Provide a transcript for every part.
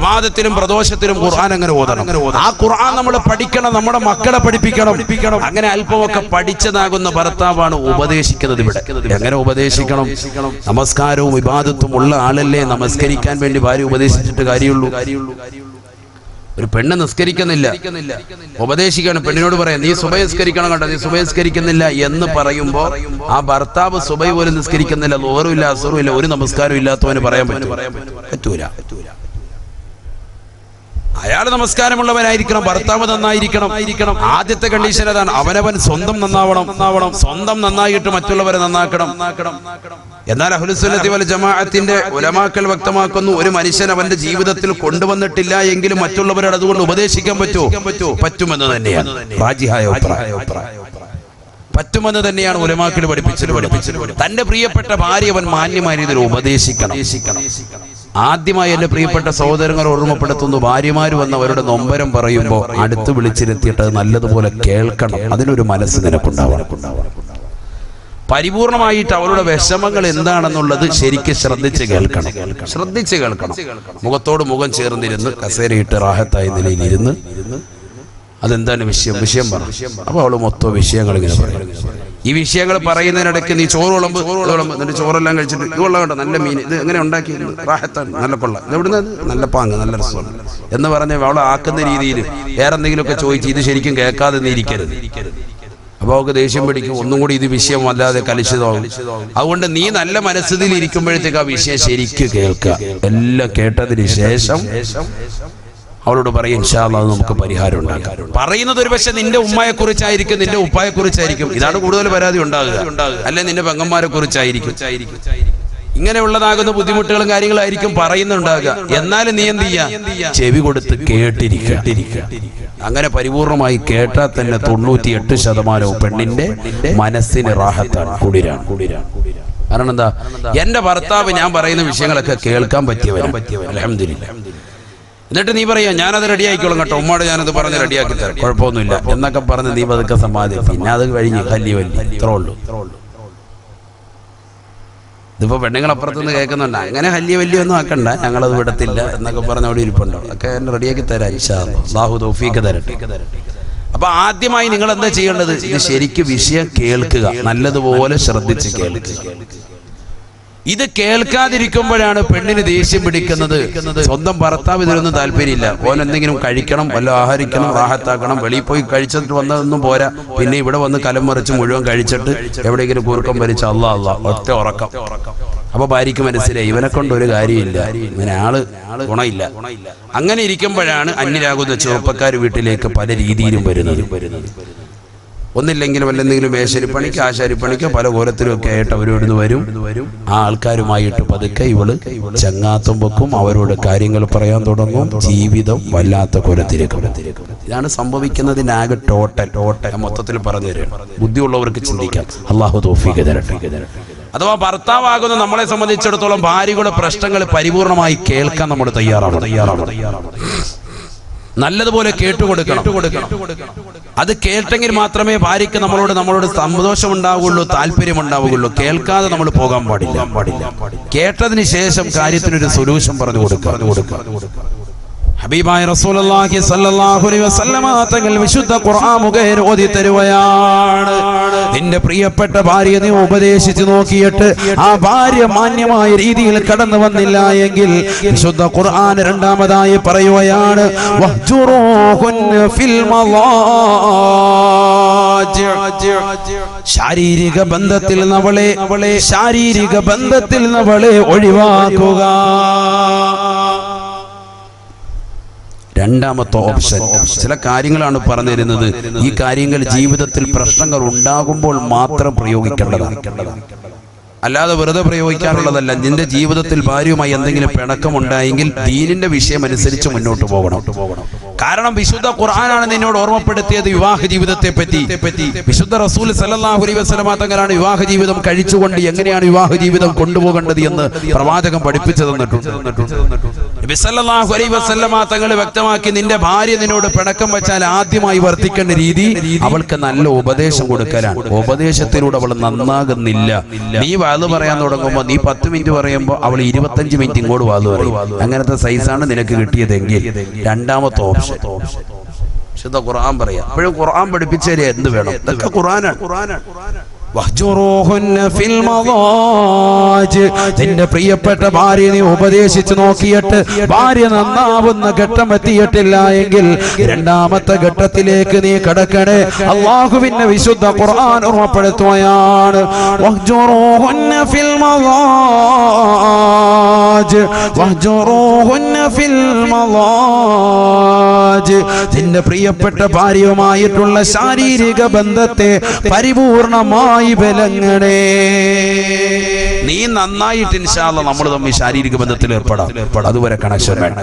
പ്രഭാതത്തിലും പ്രദോഷത്തിലും ഖുർആൻ അങ്ങനെ ഓതണം. ആ ഖുർആൻ നമ്മൾ പഠിക്കണം, നമ്മുടെ മക്കളെ പഠിപ്പിക്കണം. അങ്ങനെ അല്പമൊക്കെ പഠിച്ചതാകുന്ന ഭർത്താവാണ് ഉപദേശിക്കുന്നത്. ഇവിടെ എങ്ങനെ ഉപദേശിക്കണം? നമസ്കാരവും ഇബാദത്തും ഉള്ള ആളല്ലേ നമസ്കരിക്കാൻ വേണ്ടി ഭാര്യ ഉപദേശിച്ചിട്ട് കാര്യമുള്ളൂ. ഒരു പെണ്ണ് നിസ്കരിക്കുന്നില്ല, ഉപദേശിക്കാണ്, പെണ്ണിനോട് പറയാം നീ സുബഹി നിസ്കരിക്കണം കേട്ടോ, നീ സുബഹി നിസ്കരിക്കുന്നില്ല എന്ന് പറയുമ്പോ ആ ഭർത്താവ് സുബഹി പോലും നിസ്കരിക്കുന്നില്ല, ലോറും ഇല്ല അസറും ഇല്ല, ഒരു നമസ്കാരം ഇല്ലാത്തവന് പറയാൻ പറ്റൂല. അയാൾ നമസ്കാരമുള്ളവനായിരിക്കണം, ഭർത്താവ് നന്നായിരിക്കണം. ആദ്യത്തെ കണ്ടീഷൻ അതാണ്. അവനവൻ സ്വന്തം നന്നാവണം. സ്വന്തം നന്നായിട്ട് മറ്റുള്ളവരെ നന്നാക്കണം. എന്നാൽ അഹ്ലുസുന്നത്തി വൽ ജമാഅത്തിന്റെ ഉലമാക്കൾ വ്യക്തമാക്കുന്നു, ഒരു മനുഷ്യൻ അവന്റെ ജീവിതത്തിൽ കൊണ്ടുവന്നിട്ടില്ല എങ്കിലും മറ്റുള്ളവരോട് അതുകൊണ്ട് ഉപദേശിക്കാൻ പറ്റുമെന്ന് തന്നെയാണ് റാജിഹായ അഭിപ്രായം. പറ്റുമെന്ന് തന്നെയാണ് ഉലമാക്കൾ പഠിപ്പിച്ചത്. തന്റെ പ്രിയപ്പെട്ട ഭാര്യ അവൻ മാന്യമായ രീതിയിൽ ഉപദേശിക്കണം. ആദ്യമായി എന്റെ പ്രിയപ്പെട്ട സഹോദരങ്ങൾ ഓർമ്മപ്പെടുത്തുന്നു, ഭാര്യമാര് വന്ന് അവരുടെ നൊമ്പരം പറയുമ്പോൾ അടുത്ത് വിളിച്ചിരുത്തിയിട്ട് നല്ലതുപോലെ കേൾക്കണം. അതിനൊരു മനസ്സ് നിനക്കുണ്ടാവണം. പരിപൂർണമായിട്ട് അവരുടെ വിഷമങ്ങൾ എന്താണെന്നുള്ളത് ശരിക്കും ശ്രദ്ധിച്ച് കേൾക്കണം. മുഖത്തോട് മുഖം ചേർന്നിരുന്ന് കസേരയിട്ട് റാഹത്തായ നിലയിലിരുന്ന് അതെന്താണ് വിഷയം പറ. അപ്പൊ അവള് മൊത്തം വിഷയങ്ങൾ ഇങ്ങനെ പറയും. ഈ വിഷയങ്ങൾ പറയുന്നതിനിടയ്ക്ക് നീ ചോറ് വിളമ്പ്, എന്നിട്ട് ചോറെല്ലാം കഴിച്ചിട്ട് ഇത് കൊള്ളാം കേട്ടോ, നല്ല മീൻ, ഇത് എങ്ങനെ ഉണ്ടാക്കി, റാഹത്താണ്, നല്ല കൊള്ളാം, ഇത് എവിടുന്ന്, നല്ല പാങ്ങ്, നല്ല രസമാണ് എന്ന് പറഞ്ഞ് അവളെ ആക്കുന്ന രീതിയിൽ വേറെ എന്തെങ്കിലുമൊക്കെ ചോദിച്ച് ഇത് ശരിക്കും കേൾക്കാതെ നീ ഇരിക്കരുത്. അപ്പൊ അവൾക്ക് ദേഷ്യം പിടിക്കും, ഒന്നും കൂടി ഇത് വിഷയം വല്ലാതെ കലുഷിതമാകും. അതുകൊണ്ട് നീ നല്ല മനസ്സിൽ ഇരിക്കുമ്പോഴത്തേക്ക് ആ വിഷയം ശരിക്കും കേൾക്കുക. എല്ലാം കേട്ടതിന് ശേഷം അവളോട് പറയും ഇൻഷാ അല്ലാഹ് നമുക്ക് പരിഹാരം ഉണ്ടാക്കാം. പറയുന്നത് ഒരു പക്ഷെ നിന്റെ ഉമ്മയെ കുറിച്ചായിരിക്കും, നിന്റെ ഉപ്പായെ കുറിച്ചായിരിക്കും. ഇതാണ് കൂടുതൽ പരാതി ഉണ്ടാകുക. അല്ലെ നിന്റെ പെങ്ങന്മാരെ കുറിച്ചായിരിക്കും. ഇങ്ങനെയുള്ളതാകുന്ന ബുദ്ധിമുട്ടുകളും കാര്യങ്ങളായിരിക്കും പറയുന്നുണ്ടാകുക. എന്നാലും നീ എന്ത് ചെയ്യാ? ചെവി കൊടുത്ത് കേട്ടിരിക്കുക. അങ്ങനെ പരിപൂർണമായി കേട്ടാൽ തന്നെ 98% പെണ്ണിന്റെ മനസ്സിന് റാഹത്താണ്, കുളിരാണ്. കാരണം എന്താ? എന്റെ ഭർത്താവ് ഞാൻ പറയുന്ന വിഷയങ്ങളൊക്കെ കേൾക്കാൻ പറ്റിയവൻ, അൽഹംദുലില്ലാഹ്. എന്നിട്ട് നീ പറയാ ഞാനത് റെഡിയാക്കിക്കോളും കേട്ടോ, ഉമ്മാട് ഞാനത് പറഞ്ഞ് റെഡിയാക്കി തരാം, കുഴപ്പമൊന്നുമില്ല എന്നൊക്കെ പറഞ്ഞ് നീ പതുക്കെ സമാധിക്കും. പിന്നെ അത് കഴിഞ്ഞ് കല്ലി ഇത്രേ ഉള്ളൂ. ഇതിപ്പോ പെണ്ണുങ്ങളപ്പുറത്തുനിന്ന് കേൾക്കുന്നുണ്ട്, അങ്ങനെ വലിയൊന്നും ആക്കണ്ട, ഞങ്ങളത് വിടത്തില്ല എന്നൊക്കെ പറഞ്ഞ അവിടെ ഇരിപ്പുണ്ടോ, അതൊക്കെ എന്നെ റെഡിയാക്കി തരാം ഇൻഷാ അല്ലാഹ്, അല്ലാഹു തൗഫീഖ് തരട്ടെ. അപ്പൊ ആദ്യമായി നിങ്ങൾ എന്താ ചെയ്യേണ്ടത്? ഇത് ശരിക്കും വിഷയം കേൾക്കുക, നല്ലതുപോലെ ശ്രദ്ധിച്ച് കേൾക്കുക. ഇത് കേൾക്കാതിരിക്കുമ്പോഴാണ് പെണ്ണിന് ദേഷ്യം പിടിക്കുന്നത്. സ്വന്തം ഭർത്താവ് ഇതിലൊന്നും താല്പര്യമില്ല, ഓൻ എന്തെങ്കിലും കഴിക്കണം, വല്ല ആഹരിക്കണം, റാഹത്താക്കണം, വെളിയിൽ പോയി കഴിച്ചിട്ട് വന്നതൊന്നും പോരാ, പിന്നെ ഇവിടെ വന്ന് കലം മറിച്ച് മുഴുവൻ കഴിച്ചിട്ട് എവിടെയെങ്കിലും കൂർക്കം ഭരിച്ച അല്ലാ ഒറ്റ ഉറക്കം. അപ്പൊ ഭാര്യയ്ക്ക് മനസ്സിലായി ഇവനെ കൊണ്ട് ഒരു കാര്യമില്ല, ഇവനെ ആള് ഗുണമില്ല. അങ്ങനെ ഇരിക്കുമ്പോഴാണ് അന്യരാകുന്ന ചെറുപ്പക്കാർ വീട്ടിലേക്ക് പല രീതിയിലും വരുന്നത്. ഒന്നില്ലെങ്കിലും വല്ലെന്തെങ്കിലും മേശരിപ്പണിക്ക്, ആശാരിപ്പണിക്ക്, പല കോലത്തിലും ഒക്കെ ആയിട്ട് അവരോട് വരും. ആ ആൾക്കാരുമായിട്ട് പതുക്കെ ഇവള് ചങ്ങാത്തം വെക്കും, അവരോട് കാര്യങ്ങൾ പറയാൻ തുടങ്ങും. ജീവിതം വല്ലാത്ത കോലത്തിലേക്ക്. ഇതാണ് സംഭവിക്കുന്നതിനാകെ ടോട്ടൽ മൊത്തത്തിൽ പറഞ്ഞു തരും. ബുദ്ധിയുള്ളവർക്ക് ചിന്തിക്കാം. അല്ലാഹു തൗഫീഖ് തരട്ടെ. അഥവാ ഭർത്താവാകുന്ന നമ്മളെ സംബന്ധിച്ചിടത്തോളം ഭാര്യയുടെ പ്രശ്നങ്ങൾ പരിപൂർണമായി കേൾക്കാൻ നമ്മൾ തയ്യാറാണ്. നല്ലതുപോലെ കേട്ടുകൊടുക്കണം. അത് കേട്ടെങ്കിൽ മാത്രമേ ഭാര്യയ്ക്ക് നമ്മളോട് സന്തോഷം ഉണ്ടാവുകയുള്ളൂ, താല്പര്യം ഉണ്ടാവുകയുള്ളൂ. കേൾക്കാതെ നമ്മൾ പോകാൻ പാടില്ല. കേട്ടതിന് ശേഷം കാര്യത്തിനൊരു സൊല്യൂഷൻ പറഞ്ഞു കൊടുക്കുക. ഹബീബായ റസൂലുള്ളാഹി സ്വല്ലല്ലാഹു അലൈഹി വസല്ലമ തങ്ങൾ വിശുദ്ധ ഖുർആൻ മുഖേന ഓതി തരുകയാണ്. നിന്റെ പ്രിയപ്പെട്ട ഭാര്യ നീ ഉപദേശിച്ചു നോക്കിയിട്ട് ആ ഭാര്യ മാന്യമായ രീതിയിൽ കടന്നു വന്നില്ല എങ്കിൽ വിശുദ്ധ ഖുർആൻ രണ്ടാമതായി പറയുകയാണ് വഹ്ജുറൂഹുന്ന ഫിൽ മളാജി. ശാരീരിക ബന്ധത്തിൽ നമ്മളെ ഒഴിവാക്കുക. രണ്ടാമത്തെ ഓപ്ഷൻ. ചില കാര്യങ്ങളാണ് പറഞ്ഞു തരുന്നത്. ഈ കാര്യങ്ങൾ ജീവിതത്തിൽ പ്രശ്നങ്ങൾ ഉണ്ടാകുമ്പോൾ മാത്രം പ്രയോഗിക്കേണ്ടതാണ്, അല്ലാതെ വെറുതെ പ്രയോഗിക്കാനുള്ളതല്ല. നിന്റെ ജീവിതത്തിൽ ഭാര്യയുമായി എന്തെങ്കിലും പിണക്കമുണ്ടായെങ്കിൽ ദീനിന്റെ വിഷയം അനുസരിച്ച് മുന്നോട്ട് പോകണം. കാരണം വിശുദ്ധ ഖുർആനാണ് നിന്നോട് ഓർമ്മപ്പെടുത്തിയത് വിവാഹ ജീവിതത്തെ പറ്റി. വിശുദ്ധ റസൂൽ സല്ലല്ലാഹു അലൈഹി വസല്ലമ തങ്ങളാണ് വിവാഹ ജീവിതം കഴിച്ചുകൊണ്ട് എങ്ങനെയാണ് വിവാഹ ജീവിതം കൊണ്ടുപോകേണ്ടത് എന്ന് പ്രവാചകൻ പഠിപ്പിച്ചു തന്നിട്ടുണ്ട്. നബി സല്ലല്ലാഹു അലൈഹി വസല്ലമ തങ്ങൾ വ്യക്തമാക്കി, നിന്റെ ഭാര്യ നിന്നോട് പിണക്കം വെച്ചാൽ ആദ്യമായി വർത്തിക്കേണ്ട രീതി അവൾക്ക് നല്ല ഉപദേശം കൊടുക്കലാണ്. ഉപദേശത്തിലൂടെ അവൾ നന്നാകുന്നില്ല. നീ വാത് പറയാൻ തുടങ്ങുമ്പോൾ നീ 10 മിനിറ്റ് പറയുമ്പോൾ അവൾ 25 മിനിറ്റ് ഇങ്ങോട്ട് വാത് പറയും. അങ്ങനത്തെ സൈസാണ് നിനക്ക് കിട്ടിയതെങ്കിൽ രണ്ടാമത്തെ ഓപ്ഷൻ വിശുദ്ധ ഖുർആൻ പറയാം. അപ്പോഴും ഖുർആൻ പഠിപ്പിച്ചേരെ എന്ത് വേണം? ഇതൊക്കെ ഖുർആനാണ്. നിന്റെ പ്രിയപ്പെട്ട ഭാര്യ നീ ഉപദേശിച്ചു നോക്കിയിട്ട് ഭാര്യ നന്നാവുന്ന ഘട്ടം എത്തിയിട്ടില്ല എങ്കിൽ രണ്ടാമത്തെ ഘട്ടത്തിലേക്ക് നീ കടക്കണേ. അല്ലാഹുവിന്റെ വിശുദ്ധ ഖുർആൻ ഓർമ്മപ്പെടുത്തുകയാണ്, നിന്റെ പ്രിയപ്പെട്ട ഭാര്യയുമായിട്ടുള്ള ശാരീരിക ബന്ധത്തെ പരിപൂർണമായി വിലങ്ങണേ. നീ നന്നായിട്ട് ഇൻഷാ അല്ലാഹ് നമ്മൾ തമ്മിൽ ശാരീരിക ബന്ധത്തിൽ ഏർപ്പെടാം. അതുവരെ കണക്ഷൻ വേണം.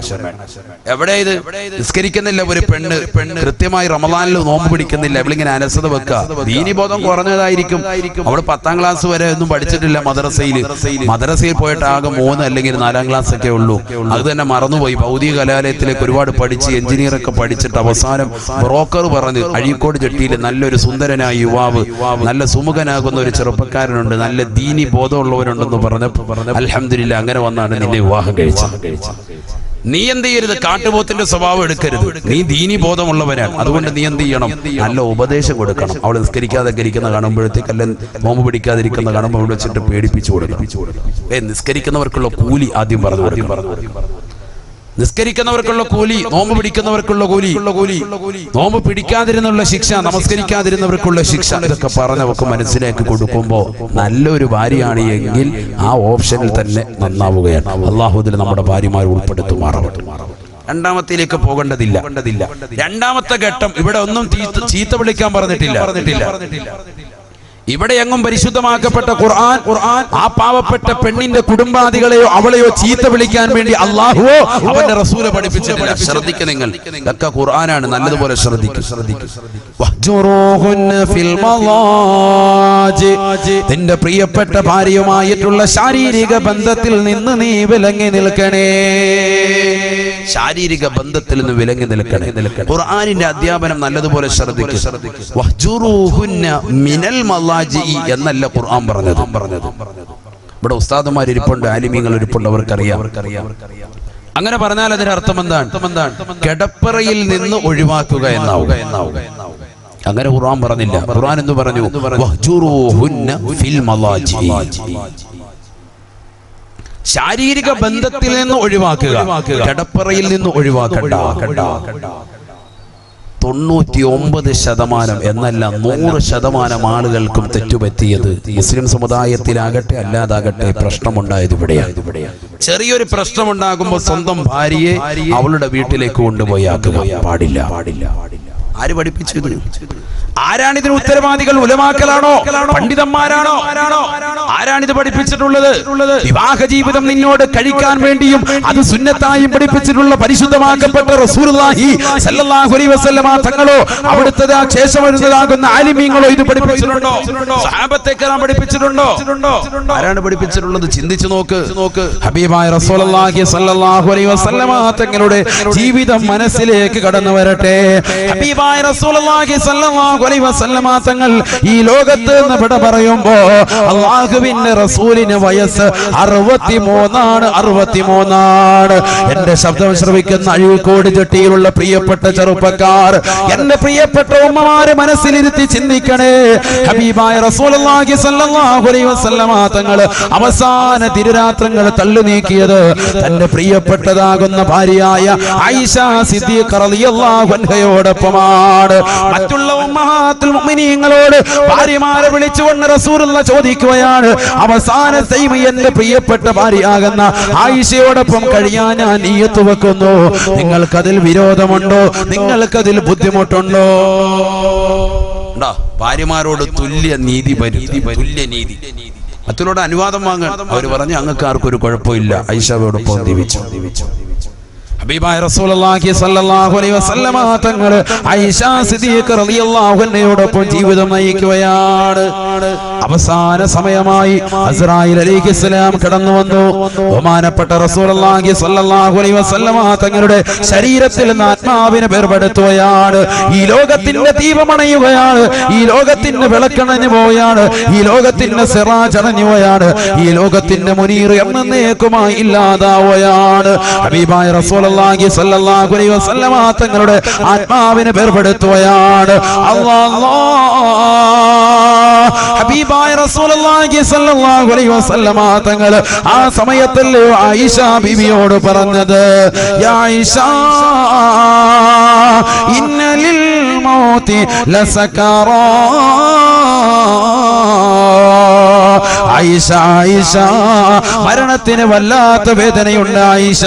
എവിടെ ഇത് നിസ്കരിക്കുന്നില്ല ഒരു പെണ്ണ് കൃത്യമായി റമദാനിൽ നോമ്പ് പിടിക്കുന്നില്ല, ഇവളിങ്ങനെ അലസത വെക്കുക, ദീനിബോധം കുറഞ്ഞതായിരിക്കും. അവൾ 10ാം ക്ലാസ് വരെ ഒന്നും പഠിച്ചിട്ടില്ല. മദ്രസയിൽ പോയിട്ട് ആകെ 3 അല്ലെങ്കിൽ 4ാം ക്ലാസ് ഒക്കെ ഉള്ളൂ. അത് തന്നെ മറന്നുപോയി. ഭൗതിക കലാലയത്തിലേക്ക് ഒരുപാട് പഠിച്ച് എഞ്ചിനീയറൊക്കെ പഠിച്ചിട്ട് അവസാനം ബ്രോക്കർ പറഞ്ഞ് അഴീക്കോട് ജെട്ടിയിൽ നല്ലൊരു സുന്ദരനായ യുവാവ്, നല്ല സുമുഖനാകുന്ന ഒരു ചെറുപ്പക്കാരനുണ്ട്, നല്ല ദീനി ബോധമുള്ളവരുണ്ടെന്ന് പറഞ്ഞപ്പോൾ അൽഹംദുലില്ലാഹ് അങ്ങനെ വന്നാണ് നിന്നെ വിവാഹം കഴിച്ചത്. നീ എന്ത് ചെയ്യരുത്? കാട്ടുപോത്തിന്റെ സ്വഭാവം എടുക്കരുത്. നീ ദീനി ബോധമുള്ളവരാണ്. അതുകൊണ്ട് നീ എന്ത് ചെയ്യണം? നല്ല ഉപദേശം കൊടുക്കണം. അവൾ നിസ്കരിക്കാതെ ഇരിക്കുന്ന കാണുമ്പോഴത്തേക്ക്, അല്ല നോമ്പ് പിടിക്കാതിരിക്കുന്ന കാണുമ്പോൾ അവിടെ വെച്ചിട്ട് പേടിപ്പിച്ചു കൊടുക്കണം. നിസ്കരിക്കുന്നവർക്കുള്ള കൂലി ആദ്യം പറഞ്ഞു. നിസ്കരിക്കുന്നവർക്കുള്ള കൂലി, നോമ്പ് പിടിക്കുന്നവർക്കുള്ള കൂലി, നോമ്പ് പിടിക്കാതിരുന്നുള്ള ശിക്ഷ, നമസ്കരിക്കാതിരുന്നവർക്കുള്ള ശിക്ഷ, ഇതൊക്കെ പറഞ്ഞവർക്ക് മനസ്സിലാക്കി കൊടുക്കുമ്പോൾ നല്ലൊരു ഭാര്യയാണ് എങ്കിൽ ആ ഓപ്ഷനിൽ തന്നെ നന്നാവുകയാണ്. അല്ലാഹു ഇതിൽ നമ്മുടെ ഭാര്യമാർ ഉൾപ്പെടുത്തുമാറാവട്ടെ. രണ്ടാമത്തേലേക്ക് പോകേണ്ടതില്ല. രണ്ടാമത്തെ ഘട്ടം ഇവിടെ ഒന്നും ചീത്ത വിളിക്കാൻ പറഞ്ഞിട്ടില്ല. ഇവിടെ എങ്ങും പരിശുദ്ധമാക്കപ്പെട്ട ഖുർആൻ ആ പാവപ്പെട്ട പെണ്ണിന്റെ കുടുംബാദികളെയോ അവളെയോ ചീത്ത വിളിക്കാൻ വേണ്ടി അല്ലാഹുവോ അവന്റെ റസൂല് പഠിപ്പിച്ചിട്ടില്ല. ശ്രദ്ധിക്കുക നിങ്ങൾ, ഇതൊക്കെ ഖുർആനാണ്. നല്ലതുപോലെ ശ്രദ്ധിക്കും. നിന്റെ പ്രിയപ്പെട്ട ഭാര്യയുമായിട്ടുള്ള ശാരീരിക ബന്ധത്തിൽ നിന്ന് നീ വിലങ്ങി നിൽക്കണേ. ശാരീരിക ബന്ധത്തിൽ നിന്ന് വിലങ്ങി നിൽക്കണേ. ഖുർആനിന്റെ അധ്യാപനം നല്ലതുപോലെ ശ്രദ്ധിക്കും. എന്നല്ല ഖുർആൻ പറഞ്ഞത്. ഇവിടെ ഉസ്താദുമാരിപ്പുണ്ട്, ആലിമീങ്ങൾ ഇരിപ്പുണ്ട്, അവർക്കറിയാം. അങ്ങനെ പറഞ്ഞാൽ അതിന്റെ അർത്ഥം എന്താണ്? കിടപ്പറയിൽ നിന്ന് ഒഴിവാക്കുക എന്നാവുക. അങ്ങനെ ഖുർആൻ പറഞ്ഞില്ല. ഖുർആൻ എന്ന് പറഞ്ഞു? വഹ്ജുറൂഹുന്ന ഫിൽ മളാജി. ശാരീരിക ബന്ധത്തിൽ നിന്ന് ഒഴിവാക്കുക, കിടപ്പറയിൽ നിന്ന് ഒഴിവാക്കണ്ട. 99% എന്നല്ല 100% ആളുകൾക്കും തെറ്റുപറ്റിയത് മുസ്ലിം സമുദായത്തിലാകട്ടെ അല്ലാതാകട്ടെ പ്രശ്നമുണ്ടായത് ഇവിടെയാണ്. ചെറിയൊരു പ്രശ്നമുണ്ടാകുമ്പോൾ സ്വന്തം ഭാര്യയെ അവളുടെ വീട്ടിലേക്ക് കൊണ്ടുപോയി ആക്കുക പാടില്ല. ആര് പഠിപ്പിച്ചു? ആരാണിതിന് ഉത്തരവാദികൾ? ഉലമാക്കളാണോ? പണ്ഡിതന്മാരാണോ? ആരാണിത് പഠിപ്പിച്ചിട്ടുള്ളത്? വിവാഹ ജീവിതം നിന്നോട് കഴിക്കാൻ വേണ്ടിയും അത് സുന്നത്തായും പഠിപ്പിച്ചിട്ടുള്ള പരിശുദ്ധമാക്കപ്പെട്ട റസൂലുള്ളാഹി സ്വല്ലല്ലാഹു അലൈഹി വസല്ലമ തങ്ങളോ അവിടുത്തെ ശേഷം വരുന്നതാകുന്ന ആലിമീങ്ങളോ ഇത് പഠിപ്പിച്ചിട്ടുണ്ടോ? സഹാബത്തെ കിറാം പഠിപ്പിച്ചിട്ടുണ്ടോ? ആരാണ് പഠിപ്പിച്ചിട്ടുള്ളത്? ചിന്തിച്ചു നോക്ക്. ഹബീബായ റസൂലുള്ളാഹി സ്വല്ലല്ലാഹു അലൈഹി വസല്ലമ തങ്ങളുടെ ജീവിതം മനസ്സിലേക്ക് കടന്നു വരട്ടെ. ഹബീബായ റസൂലുള്ളാഹി സ്വല്ലല്ലാഹു അലൈഹി വസല്ലമ തങ്ങൾ ഈ ലോകത്ത് നിന്ന് വിട പറയുമ്പോ അല്ലാഹുവിന്റെ റസൂലിന് വയസ്സ് 63. എന്റെ ശബ്ദം ശ്രവിക്കുന്ന അഴീക്കോട് ജെട്ടിയിലുള്ള പ്രിയപ്പെട്ട ചെറുപ്പക്കാർ, എന്റെ പ്രിയപ്പെട്ട ഉമ്മമാരെ മനസ്സിലിരുത്തി ചിന്തിക്കണേ. ഹബീബായ റസൂലുള്ളാഹി സ്വല്ലല്ലാഹു അലൈഹി വസല്ലമ തങ്ങൾ അവസാന തിരുരാത്രങ്ങൾ തള്ളി നീക്കിയത് തന്റെ പ്രിയപ്പെട്ടതാകുന്ന ഭാര്യയായ ആയിഷ സിദ്ദീഖ റളിയല്ലാഹു അൻഹയോടൊപ്പമാണ്. മറ്റുള്ള ഉമ്മഹാത്തുൽ മുഅ്മിനീങ്ങളോട് ഭാര്യമാരെ വിളിച്ചുകൊണ്ട് റസൂലുള്ളാഹി ചോദിക്കുകയാണ്, അവസാനത്തെ എന്റെ പ്രിയപ്പെട്ട ഭാര്യയാകുന്ന ആയിഷയോടൊപ്പം കഴിയാൻ ഞാൻ നിയ്യത്ത് വെക്കുന്നു. നിങ്ങൾക്കതിൽ വിരോധമുണ്ടോ? നിങ്ങൾക്കതിൽ ബുദ്ധിമുട്ടുണ്ടോ? ഭാര്യമാരോട് തുല്യ നീതി. മറ്റുള്ളവരുടെ അനുവാദം വാങ്ങാൻ അവർ പറഞ്ഞു, അങ്ങക്ക് ആർക്കൊരു കുഴപ്പമില്ല, ആയിഷയോടൊപ്പം ജീവിച്ചു. ഹബീബായ റസൂലുള്ളാഹി സ്വല്ലല്ലാഹു അലൈഹി വസല്ലമ തങ്ങൾ ആയിഷ സിദ്ദീഖ റളിയല്ലാഹു അൻഹയോടൊപ്പം ജീവിതം നയിക്കുകയാണ്. അവസാന സമയമായി അസ്രായിൽ അലൈഹിസ്സലാം കടന്നു വന്നു. ബഹുമാനപ്പെട്ട റസൂലുള്ളാഹി സ്വല്ലല്ലാഹു അലൈഹി വസല്ലമ തങ്ങളുടെ ശരീരത്തിൽ നിന്ന് ആത്മാവിനെ വേർപെടുത്തുകയാണ്. ഈ ലോകത്തിന്റെ ദീപമണയുകയാണ്, ഈ ലോകത്തിന്റെ വിളക്കണഞ്ഞു പോവുകയാണ്, ഈ ലോകത്തിന്റെ സിറാജ് അണഞ്ഞുകയാണ്, ഈ ലോകത്തിന്റെ മുനീർ എന്നേക്കുമായി ഇല്ലാതാവുകയാണ്. ഹബീബായ റസൂലുള്ളാഹി സ്വല്ലല്ലാഹു അലൈഹി വസല്ലമ തങ്ങളുടെ ആത്മാവിനെ വേർപെടുത്തുകയാണ്. അല്ലാഹ് ഹബീബായ റസൂലുള്ളാഹി സ്വല്ലല്ലാഹു അലൈഹി വസല്ലമ തങ്ങൾ ആ സമയത്തല്ലേ ആയിഷ ബീവിയോട് പറഞ്ഞത്, യാ ആയിഷ ഇന്ന ലിൽ മൗതി ലസകറാ. ആയിഷ ആയിഷ മരണത്തിന് വല്ലാത്ത വേദനയുണ്ട്. ആയിഷ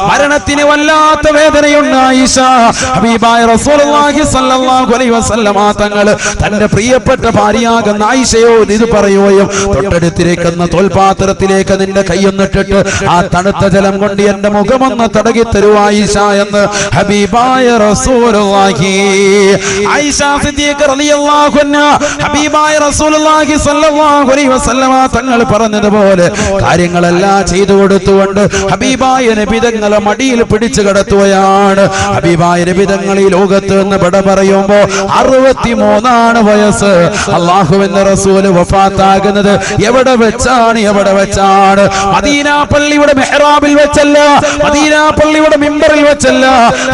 മരണത്തിന് വല്ലാത്ത വേദനയുണ്ട്. ആയിഷ ഹബീബായ റസൂലുള്ളാഹി സ്വല്ലല്ലാഹു അലൈഹി വസല്ലമ തങ്ങൾ തന്റെ പ്രിയപ്പെട്ട ഭാര്യയാകുന്ന ആയിഷയോട് ഇത് പറയുകയും, തൊട്ടടുത്തിരിക്കുന്ന തോൽപാത്രത്തിലേക്ക് നിന്റെ കൈയൊന്നിട്ടിട്ട് ആ തണുത്ത ജലം കൊണ്ട് എന്റെ മുഖമൊന്ന് തടകി തരൂ ആയിഷ എന്ന് ഹബീബായ റസൂലുള്ളാഹി. ആയിഷ സിദ്ദീഖ റളിയല്ലാഹു അൻഹാ ഹബീബായ റസൂലുള്ളാഹി സ്വല്ലല്ലാഹു അലൈഹി വസല്ലമ തങ്ങൾ പറഞ്ഞതുപോലെ കാര്യങ്ങളെല്ലാം ചെയ്തു കൊടുത്തുകൊണ്ട് ഹബീബായ നബി തങ്ങളെ മടിയിൽ പിടിച്ചു കിടത്തുകയാണ്. ഹബീബായ നബി തങ്ങൾ ഈ ലോകത്ത് നിന്ന് വിട പറയുമ്പോ 63 വയസ്സ്. അല്ലാഹുവിന്റെ റസൂൽ വഫാത്താകുന്നത് എവിടെ വെച്ചാണ്? മദീന പള്ളിയുടെ മെഹ്റാബിൽ വെച്ചല്ല, മദീന പള്ളിയുടെ മിമ്പറിൽ വെച്ചല്ല.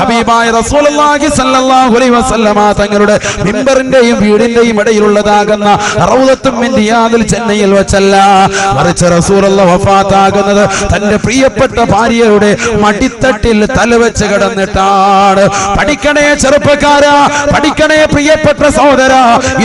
ഹബീബായ റസൂലുള്ളാഹി സ്വല്ലല്ലാഹു അലൈഹി വസല്ലമ തങ്ങളുടെ മിമ്പറിന്റെയും വീടിന്റെയും ഇടയിലുള്ളതാകുന്ന റൗദത്തും മിൻ റിയാദിൽ ചെന്നൈയിൽ വെച്ചല്ല, മറിച്ച് റസൂലുള്ളാഹി വഫാത്താകുന്നത് തന്റെ പ്രിയപ്പെട്ട ഭാര്യയുടെ മടിത്തട്ടിൽ തലവെച്ച് കിടന്നിട്ടാണ്. പഠിക്കണേ ചെറുപ്പക്കാരാ, പഠിക്കണേ പ്രിയപ്പെട്ട സഹോദര.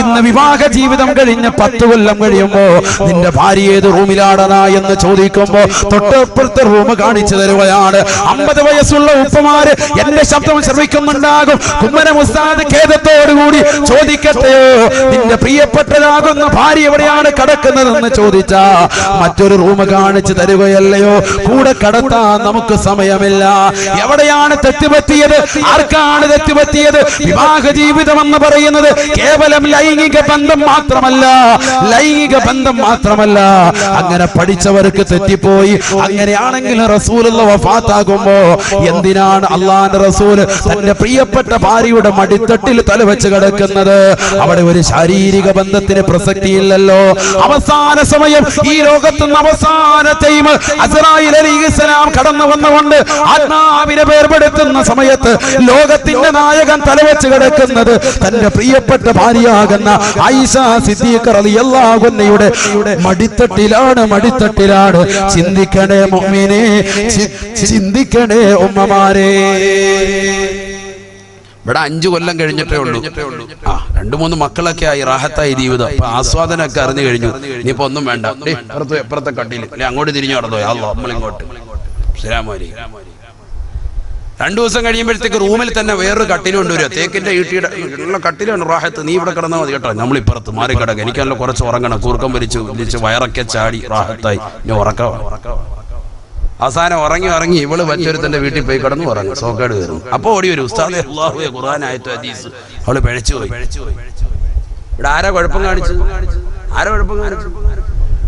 ഇന്ന് വിവാഹ ജീവിതം കഴിഞ്ഞ് 10 കൊല്ലം കഴിയുമ്പോ നിന്റെ ഭാര്യ ഏത് റൂമിലാടനാ എന്ന് ചോദിക്കുമ്പോ തൊട്ടപ്പുറത്തെ റൂം കാണിച്ചു തരുകയാണ്. 50 വയസ്സുള്ള ഉപ്പമാര് എന്റെ ശബ്ദം ശ്രമിക്കുന്നുണ്ടാകും. കുമ്മന മുസ്താദ് ഖേദത്തോടുകൂടി ചോദിക്കട്ടെയോ, നിന്റെ പ്രിയപ്പെട്ടതാകുന്ന ഭാര്യ എവിടെയാണ് കിടക്കുന്നതെന്ന് ചോദിച്ചാ മറ്റൊരു റൂം കാണിച്ചു തരുകയല്ലയോ? കൂടെ കടത്താൻ നമുക്ക് സമയമില്ല. എവിടെയാണ് തെറ്റുപറ്റിയത്? ആർക്കാണ് തെറ്റുപറ്റിയത്? വിവാഹ ജീവിതം എന്ന് പറയുന്നത് കേവലം ലൈംഗിക ബന്ധം മാത്രമല്ല. അങ്ങനെ പഠിച്ചവർക്ക് തെറ്റിപ്പോയി. അങ്ങനെയാണെങ്കിൽ റസൂലുള്ളാഹി വഫാത്താകുമ്പോ എന്തിനാണ് അല്ലാഹുവിന്റെ റസൂൽ തന്റെ പ്രിയപ്പെട്ട ഭാര്യയുടെ മടിത്തട്ടിൽ തലവെച്ച് കിടക്കുന്നത്? അവിടെ ഒരു ശാരീരിക ബന്ധത്തിന് പ്രസക്തിയില്ലല്ലോ. അവസാന സമയം, ഈ ലോകത്തുനിന്ന് അവസാന ടൈം അസ്രായിൽ അലൈഹിസ്സലാം കടന്നു വന്നുകൊണ്ട് ആത്മാവിനെ വേർപെടുത്തുന്ന സമയത്ത് ലോകത്തിന്റെ നായകൻ തലവെച്ച് കിടക്കുന്നത് തന്റെ പ്രിയപ്പെട്ട ഭാര്യയാകുന്ന ആയിഷ സിദ്ദീഖ റളിയല്ലാഹു അൻഹയുടെ മടിത്തട്ടിലാണ്. ചിന്തിക്കണേ മുഅ്മിനേ, ചിന്തിക്കണേ ഉമ്മമാരെ. ഇവിടെ 5 കൊല്ലം കഴിഞ്ഞിട്ടേ ഉള്ളൂ. 2-3 മക്കളൊക്കെ ആയി, റാഹത്തായി ജീവിതം. അപ്പൊ ആസ്വാദനമൊക്കെ അറിഞ്ഞു കഴിഞ്ഞു. ഇനിയിപ്പോ ഒന്നും വേണ്ട. എപ്പുറത്തെ കട്ടിൽ അങ്ങോട്ട് തിരിഞ്ഞു നടന്നോ, നമ്മളിങ്ങോട്ട് 2 ദിവസം കഴിയുമ്പോഴത്തേക്ക് റൂമിൽ തന്നെ വേറൊരു കട്ടിൽ കൊണ്ടുവരിക. തേക്കിന്റെ ഈട്ടിയുടെ ഉള്ള കട്ടിലാണ് റാഹത്ത്. നീ ഇവിടെ കിടന്നാൽ മതി കേട്ടോ, നമ്മളിപ്പുറത്ത് മാറി കിടക്കുക. എനിക്കല്ല കുറച്ച് ഉറങ്ങണം. കൂർക്കം വലിച്ച് വയറൊക്കെ ചാടി റാഹത്തായി ഇനി ഉറക്കം. അവസാനം ഉറങ്ങി ഇവള് മറ്റൊരുത്തന്റെ വീട്ടിൽ പോയി കിടന്നു ഉറങ്ങും. സോക്കേട് കയറും. അപ്പൊ ഓടി വരും, ഉസ്താദേ അല്ലാഹുവേ ഖുർആൻ ആയത്ത് ഹദീസ്. അവള് പിഴച്ചു പോയി. ഇവിടെ ആരാ കുഴപ്പം കാണിച്ചു?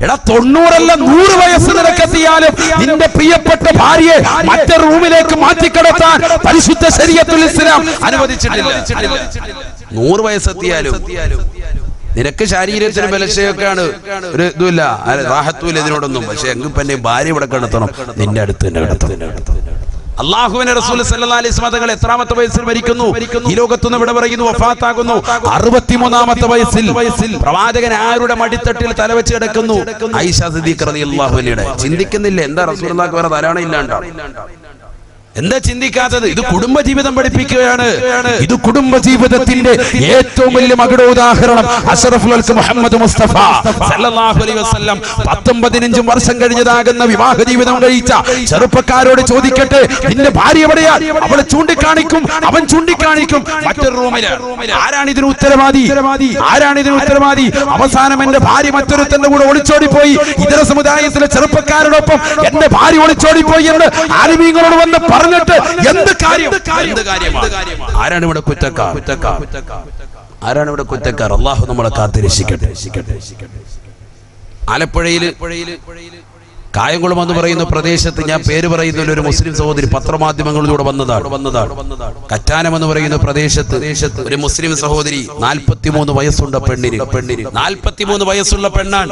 എടാ 90 അല്ല 100 വയസ്സ് നിനക്കെത്തിയാലും നിന്റെ പ്രിയപ്പെട്ട ഭാര്യയെ മറ്റൊരു റൂമിലേക്ക് മാറ്റിക്കിടത്താൻ പരിശുദ്ധ ശരീഅത്തുൽ ഇസ്ലാം അനുവദിച്ചിട്ടില്ല. 100 വയസ്സെത്തിയാലും നിനക്ക് ശരീരത്തിന് ബലശയൊക്കെയാണ്, ഒരു ഇതുമില്ല, റാഹത്തുമില്ല ഇതിനോടൊന്നും. പക്ഷെ എങ്കിൽ പിന്നെ ഭാര്യ ഇവിടെ കിടത്തണം, നിന്റെ അടുത്ത് തന്നെ കിടത്തണം. അല്ലാഹുവിന്റെ റസൂൽ സല്ലല്ലാഹു അലൈഹി വസല്ലം തങ്ങൾ എത്രാമത്തെ വയസ്സിൽ മരിക്കുന്നു? ഈ ലോകത്തുനിന്ന് ഇവിടെ പറയുന്നു വഫാത്താകുന്നു 63ാമത്തെ വയസ്സിൽ. പ്രവാചകൻ ആരുടെ മടിത്തട്ടിൽ തലവെച്ച് കിടക്കുന്നു? ആയിഷ സിദ്ദീഖ റളിയല്ലാഹു അൻഹയുടെ. ചിന്തിക്കുന്നില്ല എന്താ റസൂലുള്ളാഹിക്ക് വേറെ ധാരാളം ഇല്ലാണ്ടാണ്? എന്താ ചിന്തിക്കാത്തത്? ഇത് കുടുംബജീവിതം പഠിപ്പിക്കുകയാണ്. ഇത് കുടുംബജീവിതത്തിന്റെ ഏറ്റവും വലിയ മകുടോദാഹരണം അഷ്റഫുൽ ഖൽഖ് മുഹമ്മദ് മുസ്തഫ സല്ലല്ലാഹു അലൈഹി വസല്ലം 10-15 വർഷം കഴിഞ്ഞതാകുന്ന വിവാഹ ജീവിതം കഴിച്ച ചെറുപ്പക്കാരോട് ചോദിക്കട്ടെ, നിന്റെ ഭാര്യ എവിടെയാ? അവൾ ചൂണ്ടിക്കാണിക്കും, അവൻ ചൂണ്ടിക്കാണിക്കും മറ്റൊരു റൂമില്. ആരാണ് ഇതിന് ഉത്തരവാദി? അവസാനം എന്റെ ഭാര്യ മറ്റൊരുത്തന്റെ കൂടെ ഒളിച്ചോടിപ്പോയി. ഇതര സമുദായത്തിലെ ചെറുപ്പക്കാരോടൊപ്പം എന്റെ ഭാര്യ ഒളിച്ചോടിപ്പോയി എന്ന് ആലിമീങ്ങളോട് വന്ന് പറഞ്ഞിട്ട് എന്ത് കാര്യം? ആരാണ് ഇവിടെ കുറ്റക്കാർ? ആരാണ് ഇവിടെ കുറ്റക്കാർ? അള്ളാഹു നമ്മളെ കാത്തിരക്ഷിക്കട്ടെ. ആലപ്പുഴയിൽ കായംകുളം എന്ന് പറയുന്ന പ്രദേശത്ത്, ഞാൻ പേര് പറയുന്ന ഒരു മുസ്ലിം സഹോദരി പത്രമാധ്യമങ്ങളിലൂടെ വന്നതാണ്. കറ്റാനം എന്ന് പറയുന്ന പ്രദേശത്ത് ഒരു മുസ്ലിം സഹോദരി 43 വയസ്സുണ്ട് പെണ്ണിന് 43 വയസ്സുള്ള പെണ്ണാണ്.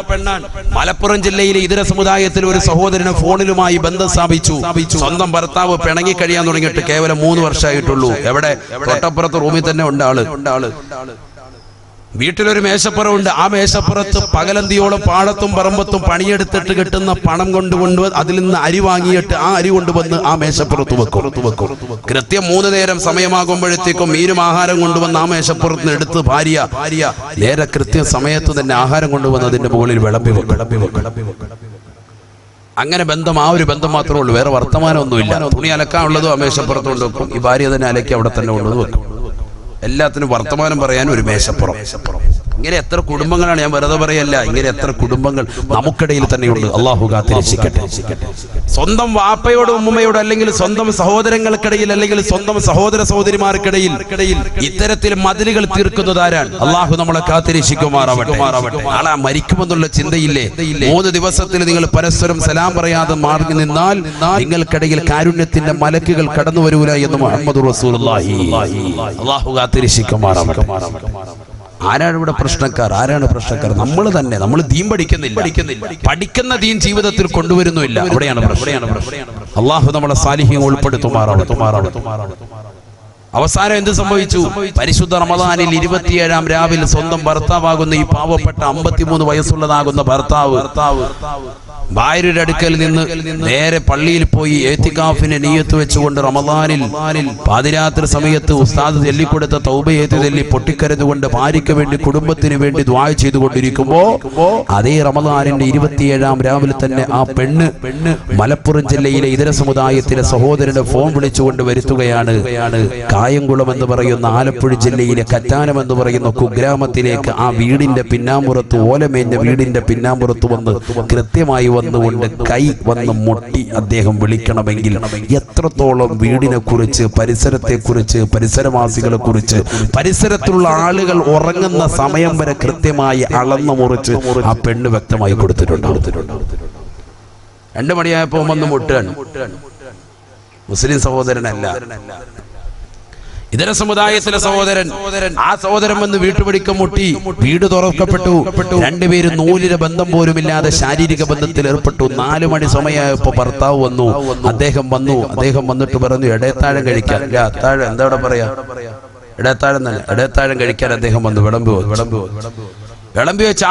മലപ്പുറം ജില്ലയിലെ ഇതര സമുദായത്തിൽ ഒരു സഹോദരന് ഫോണിലുമായി ബന്ധം സ്ഥാപിച്ചു. സ്വന്തം ഭർത്താവ് പിണങ്ങി കഴിയാൻ തുടങ്ങിയിട്ട് കേവലം 3 വർഷമായിട്ടുള്ളൂ. എവിടെ? തൊട്ടപ്പുറത്ത് റൂമിൽ തന്നെ ഉണ്ട് ആള്. വീട്ടിലൊരു മേശപ്പുറമുണ്ട്. ആ മേശപ്പുറത്ത് പകലന്തിയോളം പാടത്തും പറമ്പത്തും പണിയെടുത്തിട്ട് കിട്ടുന്ന പണം കൊണ്ടുകൊണ്ട് അതിൽ നിന്ന് അരി വാങ്ങിയിട്ട് ആ അരി കൊണ്ടുവന്ന് ആ മേശപ്പുറത്ത് വെക്കും. കൃത്യം 3 നേരം സമയമാകുമ്പോഴത്തേക്കും മീനും ആഹാരം കൊണ്ടുവന്ന് ആ മേശപ്പുറത്ത് നിന്ന് എടുത്ത് ഭാര്യ നേരെ കൃത്യം സമയത്ത് തന്നെ ആഹാരം കൊണ്ടുവന്ന് അതിന്റെ മുകളിൽ വിളമ്പി വെക്കും. അങ്ങനെ ബന്ധം, ആ ഒരു ബന്ധം മാത്രമേ ഉള്ളൂ. വേറെ വർത്തമാനമൊന്നുമില്ല. തുണി അലക്കാനുള്ളതും ആ മേശപ്പുറത്ത് കൊണ്ട് വെക്കും. ഈ ഭാര്യ തന്നെ അലക്കി അവിടെ തന്നെ കൊണ്ടുവന്ന് വെക്കും. എല്ലാത്തിനും വർത്തമാനം പറയാൻ ഒരു മേശപ്പുറം. ഇങ്ങനെ എത്ര കുടുംബങ്ങളാണ്, ഞാൻ വെറുതെ പറയല്ല, ഇങ്ങനെ എത്ര കുടുംബങ്ങൾ നമുക്കിടയിൽ തന്നെയുണ്ട്. അള്ളാഹു കാത്തിരക്ഷിക്കട്ടെ. സ്വന്തം വാപ്പയോട് ഉമ്മയോട് അല്ലെങ്കിൽ സ്വന്തം സഹോദരങ്ങൾക്കിടയിൽ അല്ലെങ്കിൽ സ്വന്തം സഹോദര സഹോദരിമാർക്കിടയിൽ ഇത്തരത്തിൽ മതിലുകൾ തീർക്കുന്നതാരാണ്? അള്ളാഹു നമ്മളെ കാത്തിരക്ഷിക്കുമാറാവട്ടെ. നാളെ മരിക്കുമെന്നുള്ള ചിന്തയില്ലേ? 3 ദിവസത്തിൽ നിങ്ങൾ പരസ്പരം സലാം പറയാതെ മാറി നിന്നാൽ നിങ്ങൾക്കിടയിൽ കാരുണ്യത്തിന്റെ മലക്കുകൾ കടന്നു വരൂല എന്ന് മുഹമ്മദ് റസൂലുള്ളാഹി. അള്ളാഹു കാത്തിരക്ഷിക്കുമാറാവട്ടെ. ആരാണ് ഇവിടെ പ്രശ്നക്കാർ? നമ്മൾ തന്നെ. നമ്മൾ ദീൻ പഠിക്കുന്നില്ല. പഠിക്കുന്ന ദീൻ ജീവിതത്തിൽ കൊണ്ടുവരുന്നില്ല. അവിടെയാണ് പ്രശ്നം. അള്ളാഹു നമ്മളെ സാലിഹ്യം ഉൾപ്പെടുത്തുമാറാവട്ടെ. അവസാനം എന്ത് സംഭവിച്ചു? പരിശുദ്ധ റമദാനിൽ 27-ാം രാവിൽ സ്വന്തം ഭർത്താവാകുന്ന ഈ പാവപ്പെട്ട 53 വയസ്സുള്ളതാകുന്ന ഭർത്താവ് ഭാര്യയുടെ അടുക്കൽ നിന്ന് നേരെ പള്ളിയിൽ പോയി ഏത്തിക്കാഫിനെ നിയ്യത്ത് വെച്ചുകൊണ്ട് റമദാനിൽ പാതിരാത്രി സമയത്ത് ഉസ്താദ് ചൊല്ലിക്കൊടുത്ത തൗബയേത്ത് ചൊല്ലി പൊട്ടിക്കരഞ്ഞുകൊണ്ട് ഭാര്യയ്ക്ക് വേണ്ടി കുടുംബത്തിന് വേണ്ടി ദുആ ചെയ്തുകൊണ്ടിരിക്കുമ്പോ അതേ റമദാനിന്റെ 27-ാം രാവിൽ തന്നെ ആ പെണ്ണ് മലപ്പുറം ജില്ലയിലെ ഇതര സമുദായത്തിലെ സഹോദരനെ ഫോൺ വിളിച്ചുകൊണ്ട് വരുത്തുകയാണ്. കായംകുളം എന്ന് പറയുന്ന ആലപ്പുഴ ജില്ലയിലെ കറ്റാനം എന്ന് പറയുന്ന കുഗ്രാമത്തിലേക്ക് ആ വീടിന്റെ പിന്നാമ്പുറത്ത്, ഓലമേഞ്ഞ വീടിന്റെ പിന്നാമ്പുറത്ത് വന്ന് കൃത്യമായി വന്നുകൊണ്ട് കൈ വന്ന് മുട്ടി അദ്ദേഹം വിളിക്കണമെങ്കിൽ എത്രത്തോളം വീടിനെ കുറിച്ച്, പരിസരത്തെ കുറിച്ച്, പരിസരവാസികളെ കുറിച്ച്, പരിസരത്തുള്ള ആളുകൾ ഉറങ്ങുന്ന സമയം വരെ കൃത്യമായി അളന്നു മുറിച്ച് ആ പെണ്ണ് വ്യക്തമായി കൊടുത്തിട്ടുണ്ട്. 2 മണിയായപ്പോ വന്ന് മുട്ടാൻ മുസ്ലിം സഹോദരനല്ല, ഇതര സമുദായത്തിലെ സഹോദരൻ. ആ സഹോദരൻ വന്ന് വീട്ടുപടിക്കം മുട്ടി. വീട് തുറക്കപ്പെട്ടു. 2 പേരും നൂലിന് ബന്ധം പോലുമില്ലാതെ ശാരീരിക ബന്ധത്തിൽ ഏർപ്പെട്ടു. 4 മണി സമയമായപ്പോ ഭർത്താവ് വന്നു. അദ്ദേഹം വന്നിട്ട് പറഞ്ഞു, ഇടയത്താഴം കഴിക്കാൻ. അത്താഴം എന്താ ഇവിടെ പറയാ? ഇടയത്താഴം തന്നെ. ഇടയത്താഴം കഴിക്കാൻ അദ്ദേഹം വന്നു. വിളമ്പി വെച്ച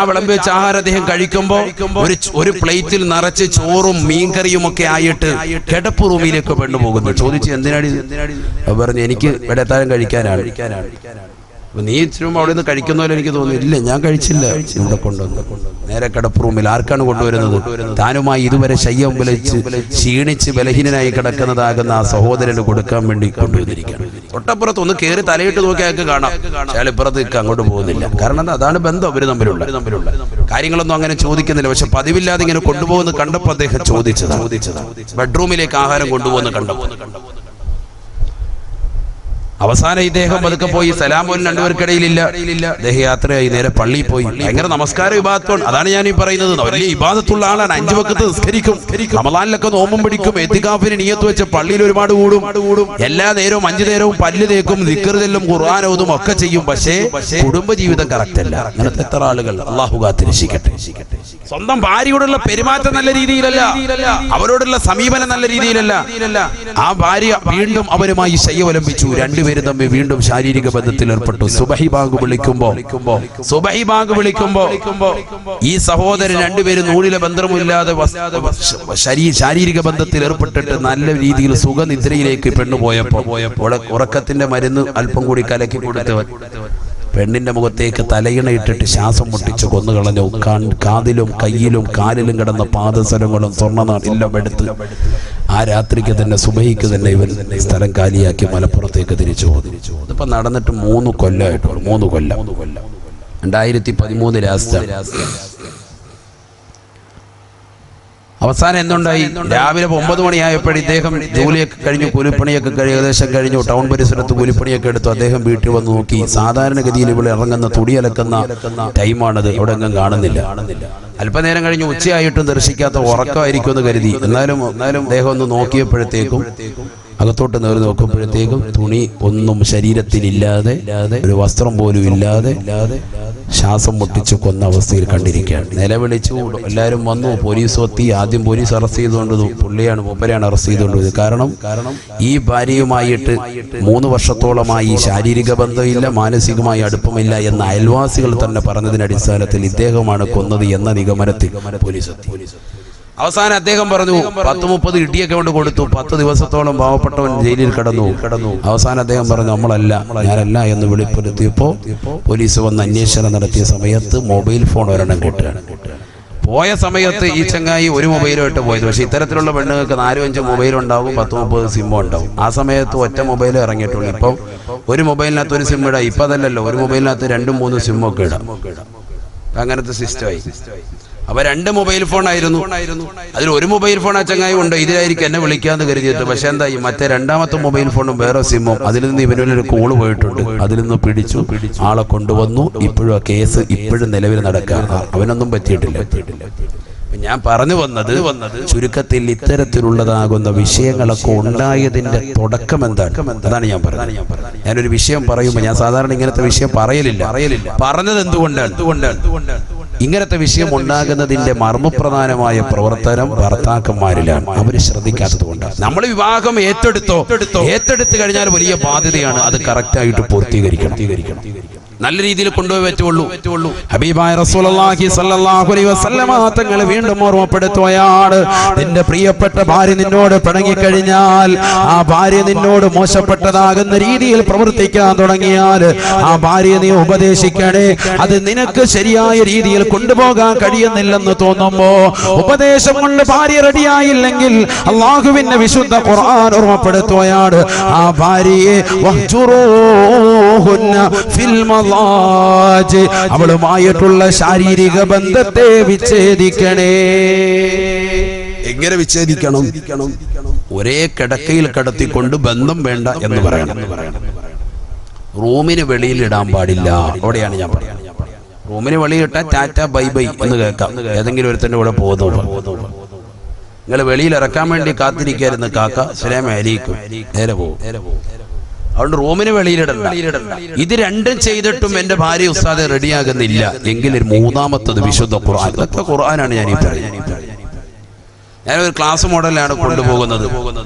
ആഹാരം അദ്ദേഹം കഴിക്കുമ്പോ ഒരു പ്ലേറ്റിൽ നിറച്ച് ചോറും മീൻകറിയും ഒക്കെ ആയിട്ട് കിടപ്പ് റൂമിലേക്ക് പെണ്ണു പോകുന്നു. ചോദിച്ചു, എന്തിനാടി? പറഞ്ഞു, എനിക്ക് ഇടത്താഴം കഴിക്കാനാണ്. നീ ഇച്ചിരി അവിടെ നിന്ന് കഴിക്കുന്ന പോലെ എനിക്ക് തോന്നുന്നു. ഇല്ല, ഞാൻ കഴിച്ചില്ല. ഇവിടെ കൊണ്ടുവന്നു നേരെ കിടപ്പ് റൂമിൽ. ആർക്കാണ് കൊണ്ടുവരുന്നത്? താനുമായി ഇതുവരെ ശയ്യം വിളിച്ച് ക്ഷീണിച്ച് ബലഹീനനായി കിടക്കുന്നതാകുന്ന ആ സഹോദരന് കൊടുക്കാൻ വേണ്ടി കൊണ്ടുവന്നിരിക്കുകയാണ്. തൊട്ടപ്പുറത്ത് ഒന്ന് കയറി തലയിട്ട് നോക്കി അയാൾക്ക് കാണാം. അയാൾ ഇപ്പുറത്തേക്ക് അങ്ങോട്ട് പോകുന്നില്ല. കാരണം അതാണ് ബന്ധം അവർ തമ്മിലുള്ള കാര്യങ്ങളൊന്നും അങ്ങനെ ചോദിക്കുന്നില്ല. പക്ഷെ പതിവില്ലാതെ ഇങ്ങനെ കൊണ്ടുപോകുന്ന കണ്ടപ്പോൾ അദ്ദേഹം ചോദിച്ചതാണ്. ബെഡ്റൂമിലേക്ക് ആഹാരം കൊണ്ടുപോകുന്ന കണ്ടപ്പോൾ അവസാനം ഇദ്ദേഹം പതുക്കെ പോയി. സലാമോൻ 2 പേർക്കിടയിലില്ല. അദ്ദേഹം യാത്രയായി നേരെ പള്ളിയിൽ പോയി. ഭയങ്കര നമസ്കാര വിഭാഗത്തോൺ. അതാണ് ഞാൻ ഈ പറയുന്നത്. വലിയ ഇബാദത്തുള്ള ആളാണ്. 5 വഖത്ത് നിസ്കരിക്കും. റമളാനിലൊക്കെ നോമ്പും പിടിക്കും. എത്തിക്കാഫിന് നിയ്യത്ത് വെച്ച് പള്ളിയിൽ ഒരുപാട് കൂടും. എല്ലാ നേരവും 5 നേരവും പല്ല് തേക്കും, ദിക്ർ ചൊല്ലും, ഖുർആൻ ഓതും ഒക്കെ ചെയ്യും. പക്ഷേ കുടുംബജീവിതം കറക്റ്റ് അല്ല. അങ്ങനത്തെ എത്ര ആളുകൾ. അല്ലാഹു കാത്തിരക്ഷിക്കട്ടെ. സ്വന്തം ഭാര്യയോടുള്ള പെരുമാറ്റം നല്ല രീതിയിലല്ല, അവരോടുള്ള സമീപനം നല്ല രീതിയിലല്ല. ആ ഭാര്യ വീണ്ടും അവരുമായി ശയ്യവലംബിച്ചു. 2 പേരും തമ്മിൽ വീണ്ടും ശാരീരിക ബന്ധത്തിൽ ഏർപ്പെട്ടു. സുബഹി ബാങ്ക് വിളിക്കുമ്പോ ഈ സഹോദരൻ 2 പേരും നൂലിലെ ബന്ധമില്ലാതെ ശാരീരിക ബന്ധത്തിൽ ഏർപ്പെട്ടിട്ട് നല്ല രീതിയിൽ സുഖനിദ്രയിലേക്ക് പെണ്ണുപോയപ്പോ ഉറക്കത്തിന്റെ മരുന്ന് അല്പം കൂടി കലക്കി കൊടുത്തവൻ പെണ്ണിന്റെ മുഖത്തേക്ക് തലയിണയിട്ടിട്ട് ശ്വാസം മുട്ടിച്ച് കൊന്നുകളഞ്ഞു. കാതിലും കയ്യിലും കാലിലും കിടന്ന പാദസരങ്ങളും സ്വർണ്ണനാടെല്ലാം എടുത്ത് ആ രാത്രിക്ക് തന്നെ സുബഹിക്ക് തന്നെ ഇവൻ സ്ഥലം കാലിയാക്കി മലപ്പുറത്തേക്ക് തിരിച്ചു പോകുന്നു. ഇതിപ്പോ നടന്നിട്ട് 3 കൊല്ലമായിട്ടുള്ളൂ. 3 കൊല്ലം. 2013 ലാസ്റ്റ്. അവസാനം എന്തുണ്ടായി? രാവിലെ 9 മണിയായപ്പോൾ ഇദ്ദേഹം ജോലിയൊക്കെ കഴിഞ്ഞു, കൂലിപ്പണിയൊക്കെ ഏകദേശം കഴിഞ്ഞു, ടൗൺ പരിസരത്ത് കൂലിപ്പണിയൊക്കെ എടുത്തു. അദ്ദേഹം വീട്ടിൽ വന്ന് നോക്കി. സാധാരണഗതിയിൽ ഇവിടെ ഇറങ്ങുന്ന തുണി അലക്കുന്ന ടൈമാണത്, അവിടെ എങ്ങും കാണുന്നില്ല. അല്പനേരം കഴിഞ്ഞ് ഉച്ചയായിട്ടും ദർശിക്കാത്ത ഉറക്കമായിരിക്കും എന്ന് കരുതി. എന്നാലും അദ്ദേഹം ഒന്ന് നോക്കിയപ്പോഴത്തേക്കും, അകത്തോട്ട് നേറി നോക്കുമ്പോഴത്തേക്കും തുണി ഒന്നും ശരീരത്തിലില്ലാതെ, ഒരു വസ്ത്രം പോലും ഇല്ലാതെ ശ്വാസം മുട്ടിച്ച് കൊന്ന അവസ്ഥയിൽ കണ്ടിരിക്കുകയാണ്. നിലവിളിച്ചു, എല്ലാവരും വന്നു, പോലീസ് എത്തി. ആദ്യം പോലീസ് അറസ്റ്റ് ചെയ്തുകൊണ്ട് മൂപ്പരെയാണ് അറസ്റ്റ് ചെയ്തുകൊണ്ടത്. കാരണം ഈ ഭാര്യയുമായിട്ട് 3 വർഷത്തോളമായി ശാരീരിക ബന്ധമില്ല, മാനസികമായി അടുപ്പമില്ല എന്ന അയൽവാസികൾ തന്നെ പറഞ്ഞതിന്റെ അടിസ്ഥാനത്തിൽ ഇദ്ദേഹമാണ് കൊന്നത് എന്ന നിഗമനത്തിൽ പോലീസ് എത്തി. അവസാനം അദ്ദേഹം പറഞ്ഞു 10-30 ഇടിയൊക്കെ കൊണ്ട് കൊടുത്തു. 10 ദിവസത്തോളം പാവപ്പെട്ടവൻ ജയിലിൽ കിടന്നു. അവസാനം അദ്ദേഹം പറഞ്ഞു ഞാനല്ല എന്ന് വെളിപ്പെടുത്തിയപ്പോൾ പോലീസ് വന്ന് അന്വേഷണം നടത്തിയ സമയത്ത് മൊബൈൽ ഫോൺ ഒരെണ്ണം കിട്ടുകയാണ്. പോയ സമയത്ത് ഈ ചങ്ങായി ഒരു മൊബൈലുമായിട്ട് പോയത്. പക്ഷെ ഇത്തരത്തിലുള്ള പെണ്ണുങ്ങൾക്ക് 4-5 മൊബൈൽ ഉണ്ടാവും, 10-30 സിമ്മോ ഉണ്ടാവും. ആ സമയത്ത് ഒറ്റ മൊബൈൽ ഇറങ്ങിയിട്ടുള്ളൂ. ഇപ്പം ഒരു മൊബൈലിനകത്ത് ഒരു സിം ഇടാം. ഇപ്പം അതല്ലല്ലോ, ഒരു മൊബൈലിനകത്ത് 2-3 സിമ്മൊക്കെ ഇടാം. അങ്ങനത്തെ സിസ്റ്റമായി. അപ്പൊ 2 മൊബൈൽ ഫോൺ ആയിരുന്നു. അതിൽ ഒരു മൊബൈൽ ഫോൺ ആ ചങ്ങായി ഉണ്ട്, ഇതിലായിരിക്കും എന്നെ വിളിക്കാന്ന് കരുതിയിട്ട്. പക്ഷെ എന്തായി, മറ്റേ 2ാമത്തെ മൊബൈൽ ഫോണും വേറെ സിമ്മും. അതിൽ നിന്ന് ഇവനൊരു കോള് പോയിട്ടുണ്ട്. അതിൽ നിന്ന് പിടിച്ചു, ആളെ കൊണ്ടുവന്നു. ഇപ്പോഴും ആ കേസ് ഇപ്പോഴും നിലവിൽ നടക്കുക. അവനൊന്നും പറ്റിയിട്ടില്ല. ഞാൻ പറഞ്ഞു വന്നത് ചുരുക്കത്തിൽ ഇത്തരത്തിലുള്ളതാകുന്ന വിഷയങ്ങളൊക്കെ ഉണ്ടായതിന്റെ തുടക്കം എന്താണ്? അതാണ് ഞാൻ പറഞ്ഞത്. ഞാനൊരു വിഷയം പറയുമ്പോൾ ഞാൻ സാധാരണ ഇങ്ങനത്തെ വിഷയം പറയലില്ല. പറഞ്ഞത് എന്തുകൊണ്ടാണ്? ഇങ്ങനത്തെ വിഷയം ഉണ്ടാകുന്നതിന്റെ മർമ്മപ്രധാനമായ പ്രവർത്തനം ഭർത്താക്കന്മാരിലാണ്. അവര് ശ്രദ്ധിക്കാത്തത് കൊണ്ടാണ്. നമ്മൾ വിവാഹം ഏറ്റെടുത്തു കഴിഞ്ഞാൽ വലിയ ബാധ്യതയാണ്. അത് കറക്റ്റായിട്ട് പൂർത്തീകരിക്കണം. നല്ല രീതിയിൽ കൊണ്ടുപോയി പറ്റുള്ളൂ. ഹബീബായ റസൂലുള്ളാഹി സ്വല്ലല്ലാഹു അലൈഹി വസല്ലമ തങ്ങൾ വീണ്ടും ഓർമ്മപ്പെടുത്തുകയാണ്, നിന്റെ പ്രിയപ്പെട്ട ഭാര്യ നിന്നോട് പിണങ്ങിക്കഴിഞ്ഞാൽ, ആ ഭാര്യ നിന്നോട് മോശപ്പെട്ടതാകുന്ന രീതിയിൽ പ്രവർത്തിക്കാൻ തുടങ്ങിയാൽ ആ ഭാര്യയെ നീ ഉപദേശിക്കണേ. അത് നിനക്ക് ശരിയായ രീതിയിൽ കൊണ്ടുപോകാൻ കഴിയുന്നില്ലെന്ന് തോന്നുമ്പോ, ഉപദേശം കൊണ്ട് ഭാര്യ റെഡിയായില്ലെങ്കിൽ അല്ലാഹുവിന്റെ വിശുദ്ധ ഖുർആൻ ഓർമ്മപ്പെടുത്തുകയാണ്, ആ ഭാര്യയെ വഹ്ജുറൂഹുന്ന ഫിൽ അവളുമായിട്ടുള്ള ശാരീരിക ബന്ധത്തെ വിച്ഛേദിക്കണേ. എങ്ങനെ വിച്ഛേദിക്കണം? ഒരേ കിടക്കയിൽ കിടത്തിക്കൊണ്ട് ബന്ധം വേണ്ട എന്ന് പറയണം. റൂമിന് വെളിയിൽ ഇടാൻ പാടില്ല. അവിടെയാണ് ഞാൻ പറയുന്നത്. റൂമിന് വെളിയിട്ടാൽ ടാറ്റ ബൈ ബൈ എന്ന് കേൾക്കാം. ഏതെങ്കിലും ഒരുത്തന്റെ കൂടെ പോകുന്നു. നിങ്ങൾ വെളിയിൽ ഇറക്കാൻ വേണ്ടി കാത്തിരിക്കായിരുന്നു കാക്ക, സലാം അലൈക്കും, നേരെ പോകും. അതുകൊണ്ട് റൂമിന് വെളിയിലിടണ്ട. ഇത് രണ്ടും ചെയ്തിട്ടും എന്റെ ഭാര്യ ഉസ്താദെ റെഡിയാകുന്നില്ല എങ്കിൽ 3ാമത്തത് വിശുദ്ധ ഖുർആൻ. ഇതൊക്കെ ഖുർആനാണ് ഞാനീ പറയുന്നത്. ഞാനൊരു ക്ലാസ് മോഡലാണ് കൊണ്ടുപോകുന്നത്.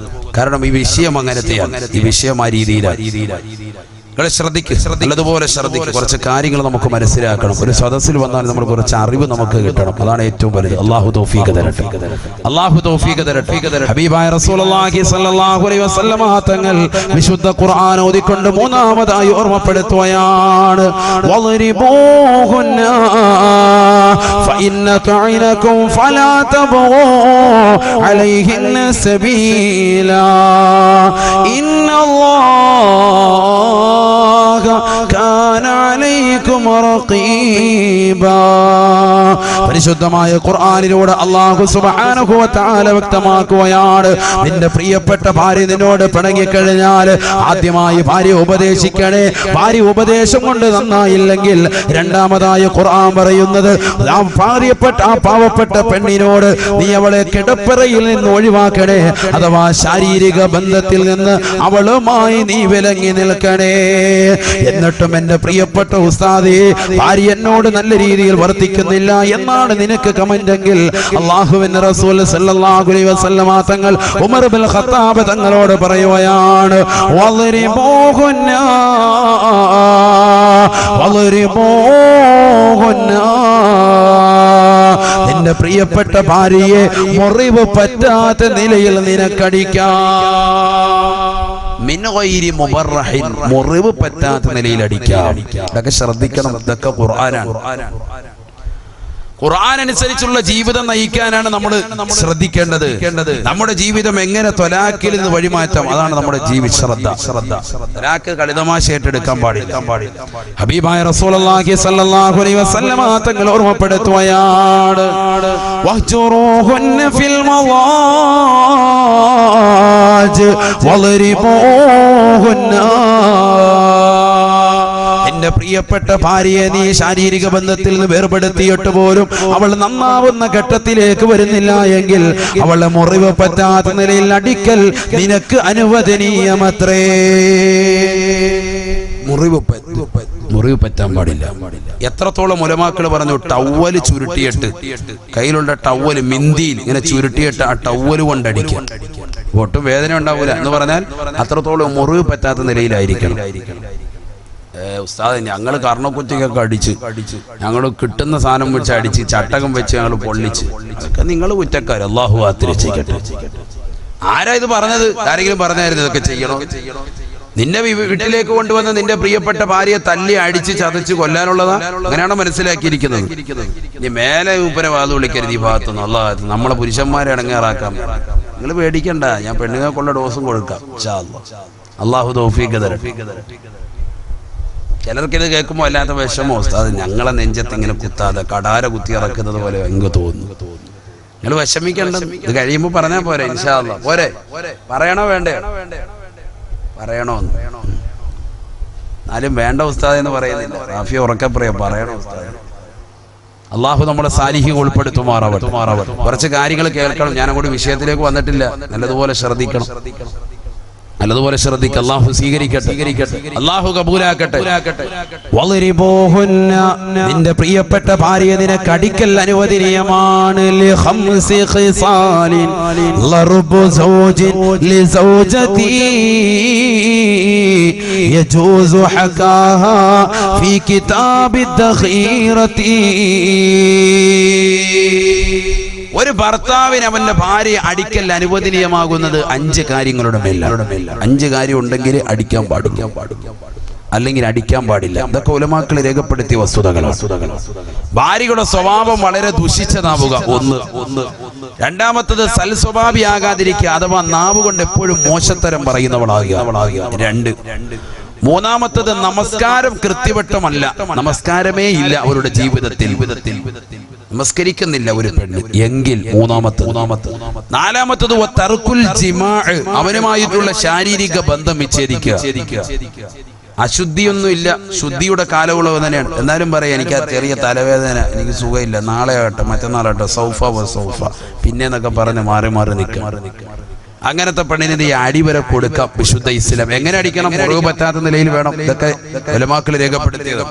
കാരണം ഈ വിഷയം അങ്ങനത്തെയാണ്. ഈ വിഷയം ആ രീതിയിലാണ്. നല്ലതുപോലെ ശ്രദ്ധിക്കുക. കുറച്ച് കാര്യങ്ങൾ നമുക്ക് മനസ്സിലാക്കണം. ഒരു സദസ്സിൽ വന്നാൽ നമ്മൾ കുറച്ച് അറിവ് നമുക്ക് കിട്ടണം. അതാണ് ഏറ്റവും വലുത്. അല്ലാഹു തൗഫീഖ് തരട്ടെ. ഹബീബായ റസൂലുള്ളാഹി സ്വല്ലല്ലാഹു അലൈഹി വസല്ലമ തങ്ങൾ വിശുദ്ധ ഖുർആൻ ഓതിക്കൊണ്ട് 3ാമതായി ഓർമ്മപ്പെടുത്തുകയാണ്, വളിരിബൂഹുന്ന ഫഇന്ന തഅനകും ഫലാ തബൂ അലൈഹിന്ന സബീലാ ഇന്നല്ലാഹ കാന അലൈക്കും റഖീബാ. പരിശുദ്ധമായ ഖുർആനിലൂടെ അല്ലാഹു സുബ്ഹാനഹു വ തആല വ്യക്തമാക്കുകയാണ്, നിന്റെ പ്രിയപ്പെട്ട ഭാര്യ നിന്നോട് പിണങ്ങിക്കഴിഞ്ഞാൽ ആദ്യമായി ഭാര്യ ഉപദേശിക്കണേ. ഭാര്യ ഉപദേശം കൊണ്ട് നന്നായില്ലെങ്കിൽ 2ാമതായി ഖുർആൻ പറയുന്നത്, ആ പാവപ്പെട്ട പെണ്ണിനോട് നീ അവളെ കിടപ്പറയിൽ നിന്ന് ഒഴിവാക്കണേ. അഥവാ ശാരീരിക ബന്ധത്തിൽ നിന്ന് അവളുമായി നീ വിലങ്ങി നിൽക്കണേ. എന്നിട്ടും എന്റെ പ്രിയപ്പെട്ട ഉസ്താദേ, ഭാര്യ എന്നോട് നല്ല രീതിയിൽ വർത്തിക്കുന്നില്ല എന്നാണ് നിനക്ക് കമന്റെങ്കിൽ, അല്ലാഹുവിന്റെ റസൂൽ സല്ലല്ലാഹു അലൈഹി വസല്ലമ തങ്ങൾ ഉമർ ഇബ്നുൽ ഖത്താബ് തങ്ങളോട് പറയുകയാണ്, വളിരിബൂഹുന്ന നിന്റെ പ്രിയപ്പെട്ട ഭാര്യയെ മുറിവ് പറ്റാത്ത നിലയിൽ നിനക്കടിക്കാം. മുറിവ് പറ്റാത്ത നിലയിൽ അടിക്കാം. ഇതൊക്കെ ശ്രദ്ധിക്കണം. ഇതൊക്കെ ഖുർആനാണ്. ഖുർആൻ അനുസരിച്ചുള്ള ജീവിതം നയിക്കാനാണ് നമ്മൾ ശ്രദ്ധിക്കേണ്ടത്. നമ്മുടെ ജീവിതം എങ്ങനെ ത്വലാഖിൽ നിന്ന് വഴിമാറ്റാം, അതാണ് നമ്മുടെ ശ്രദ്ധ. ത്വലാഖ് കളിതമാശയായിട്ട് എടുക്കാൻ പാടില്ല. ഹബീബായ റസൂലുള്ളാഹി സ്വല്ലല്ലാഹു അലൈഹി വസല്ലമ തങ്ങൾ ഓർമ്മപ്പെടുത്തുകയാണ്, വഹ്ജുറൂഹുന്ന ഫിൽ മവാജ് വളരിബൂഹുന്ന. എന്റെ പ്രിയപ്പെട്ട ഭാര്യയെ നീ ശാരീരിക ബന്ധത്തിൽ നിന്ന് വേർപെടുത്തിയിട്ട് പോലും അവൾ നന്നാവുന്ന ഘട്ടത്തിലേക്ക് വരുന്നില്ല എങ്കിൽ അവളെ മുറിവ് പറ്റാത്ത നിലയിൽ അടിക്കൽ നിനക്ക് അനുവദനീയമത്രേ. മുറിവ് പറ്റാൻ പാടില്ല. എത്രത്തോളം ഉലമാക്കൾ പറഞ്ഞു, ടവല് ചുരുട്ടിയിട്ട്, കയ്യിലുള്ള ടവല് മിന്തിയിൽ ഇങ്ങനെ ചുരുട്ടിയിട്ട് ആ ടവല് കൊണ്ടടിക്കും, ഒട്ടും വേദന ഉണ്ടാവൂല എന്ന് പറഞ്ഞാൽ അത്രത്തോളം മുറിവ് പറ്റാത്ത നിലയിലായിരിക്കണം. ഉസ്താദ്, ഞങ്ങൾ കർണക്കുറ്റിക്കൊക്കെ അടിച്ച്, ഞങ്ങൾ കിട്ടുന്ന സാധനം വെച്ച് അടിച്ച്, ചട്ടകം വെച്ച് ഞങ്ങൾ പൊള്ളിച്ച്, അതൊക്കെ നിങ്ങൾ കുറ്റക്കാർ. അല്ലാഹു ആത്തിരക്ഷിക്കട്ടെ. ആരാ ഇത് പറഞ്ഞത്? ആരെങ്കിലും പറഞ്ഞായിരുന്നു ഇതൊക്കെ ചെയ്യണോ? നിന്നെ വീട്ടിലേക്ക് കൊണ്ടുവന്ന് നിന്റെ പ്രിയപ്പെട്ട ഭാര്യയെ തല്ലി അടിച്ച് ചതച്ച് കൊല്ലാനുള്ളതാ? അങ്ങനെയാണോ മനസ്സിലാക്കിയിരിക്കുന്നത്? നീ മേലെ ഉപ്പനെ വാത് വിളിക്കരുത് ഈ ഭാഗത്തുനിന്ന്. അല്ലാഹ് നമ്മളെ പുരുഷന്മാരെ ഇടങ്ങേറാക്കാം. നിങ്ങൾ പേടിക്കണ്ട, ഞാൻ പെണ്ണുങ്ങൾക്കുള്ള ഡോസും കൊടുക്കാം. അല്ലാഹു തൗഫീഖ് തരട്ടെ. ചിലർക്കിത് കേൾക്കുമ്പോൾ അല്ലാത്ത വിഷമോ, ഉസ്താദ് ഞങ്ങളെ നെഞ്ചത്ത് ഇങ്ങനെ കുത്താതെ കടാര കുത്തി ഇറക്കുന്നത് പോലെ എനിക്ക് തോന്നുന്നു. നിങ്ങൾ വിഷമിക്കേണ്ടത് ഇത് കഴിയുമ്പോൾ പറഞ്ഞാൽ പോരെ, ഇൻഷാ അല്ലാഹ്. പോരെ? പറയണോ വേണ്ടേ? പറയണോ? എന്നാലും വേണ്ട ഉസ്താദ് എന്ന് പറയുന്നില്ല. റാഫി ഉറക്കെ പറയണോ ഉസ്താദ്? അള്ളാഹു നമ്മുടെ സാലിഹ്യം ഉൾപ്പെടുത്തുമാറാവട്ടെ. കുറച്ച് കാര്യങ്ങൾ കേൾക്കണം. ഞാൻ അങ്ങോട്ട് വിഷയത്തിലേക്ക് വന്നിട്ടില്ല. നല്ലതുപോലെ ശ്രദ്ധിക്കണം. അള്ളാഹു സ്വീകരിക്കട്ടെ, അള്ളാഹു കബൂലാക്കട്ടെ. നിന്റെ പ്രിയപ്പെട്ട ഭാര്യയെ നിനക്ക് അടിക്കൽ അനുവദനീയമാണ്. യജൂസു ഹകാഹാ ഫീ കിതാബിദ് ദഖീറതി. ഒരു ഭർത്താവിന് അവന്റെ ഭാര്യയെ അടിക്കൽ അനുവദനീയമാകുന്നത് 5 കാര്യങ്ങളുടെ മേലാണ്. 5 കാര്യം ഉണ്ടെങ്കിൽ അടിക്കാൻ പാടില്ല, അല്ലെങ്കിൽ അടിക്കാൻ പാടില്ല. ഇതൊക്കെ ഉലമാക്കൾ രേഖപ്പെടുത്തിയ വസ്തുതകളാണ്. ഭാര്യയുടെ സ്വഭാവം വളരെ ദുഷിച്ചതാവുക, ഒന്ന്. രണ്ടാമത്തത് സൽസ്വഭാവിയാകാതിരിക്കുക, അഥവാ നാവ് കൊണ്ട് എപ്പോഴും മോശത്തരം പറയുന്നവളാകുക, 2. മൂന്നാമത്തത് നമസ്കാരം കൃത്യവട്ടമല്ല, നമസ്കാരമേ ഇല്ല അവരുടെ ജീവിതത്തിൽ, നമസ്കരിക്കുന്നില്ല ഒരു പെണ്ണ് എങ്കിൽ മൂന്നാമത്തത്. നാലാമത്തത് തർക്കുൽ ജിമാഅ്, അവനുമായിട്ടുള്ള ശാരീരിക ബന്ധം വിച്ഛേദിക്കുക. അശുദ്ധിയൊന്നുമില്ല, ശുദ്ധിയുടെ കാലയളവ് തന്നെയാണ്. എന്നാലും പറയാം, എനിക്ക് ആ ചെറിയ തലവേദന, എനിക്ക് സുഖമില്ല, നാളെ ആകട്ടെ മറ്റന്നാളാകട്ടെ, സൗഫ പിന്നെന്നൊക്കെ പറഞ്ഞ് മാറി നിൽക്കുക. അങ്ങനത്തെ പെണ്ണിന് നീ അടിവരെ കൊടുക്കാം വിശുദ്ധ ഇസ്ലാം. എങ്ങനെ അടിക്കണം? മുറിവ് പറ്റാത്ത നിലയിൽ വേണം. ഇതൊക്കെ ഉലമാക്കൾ രേഖപ്പെടുത്തിയത്.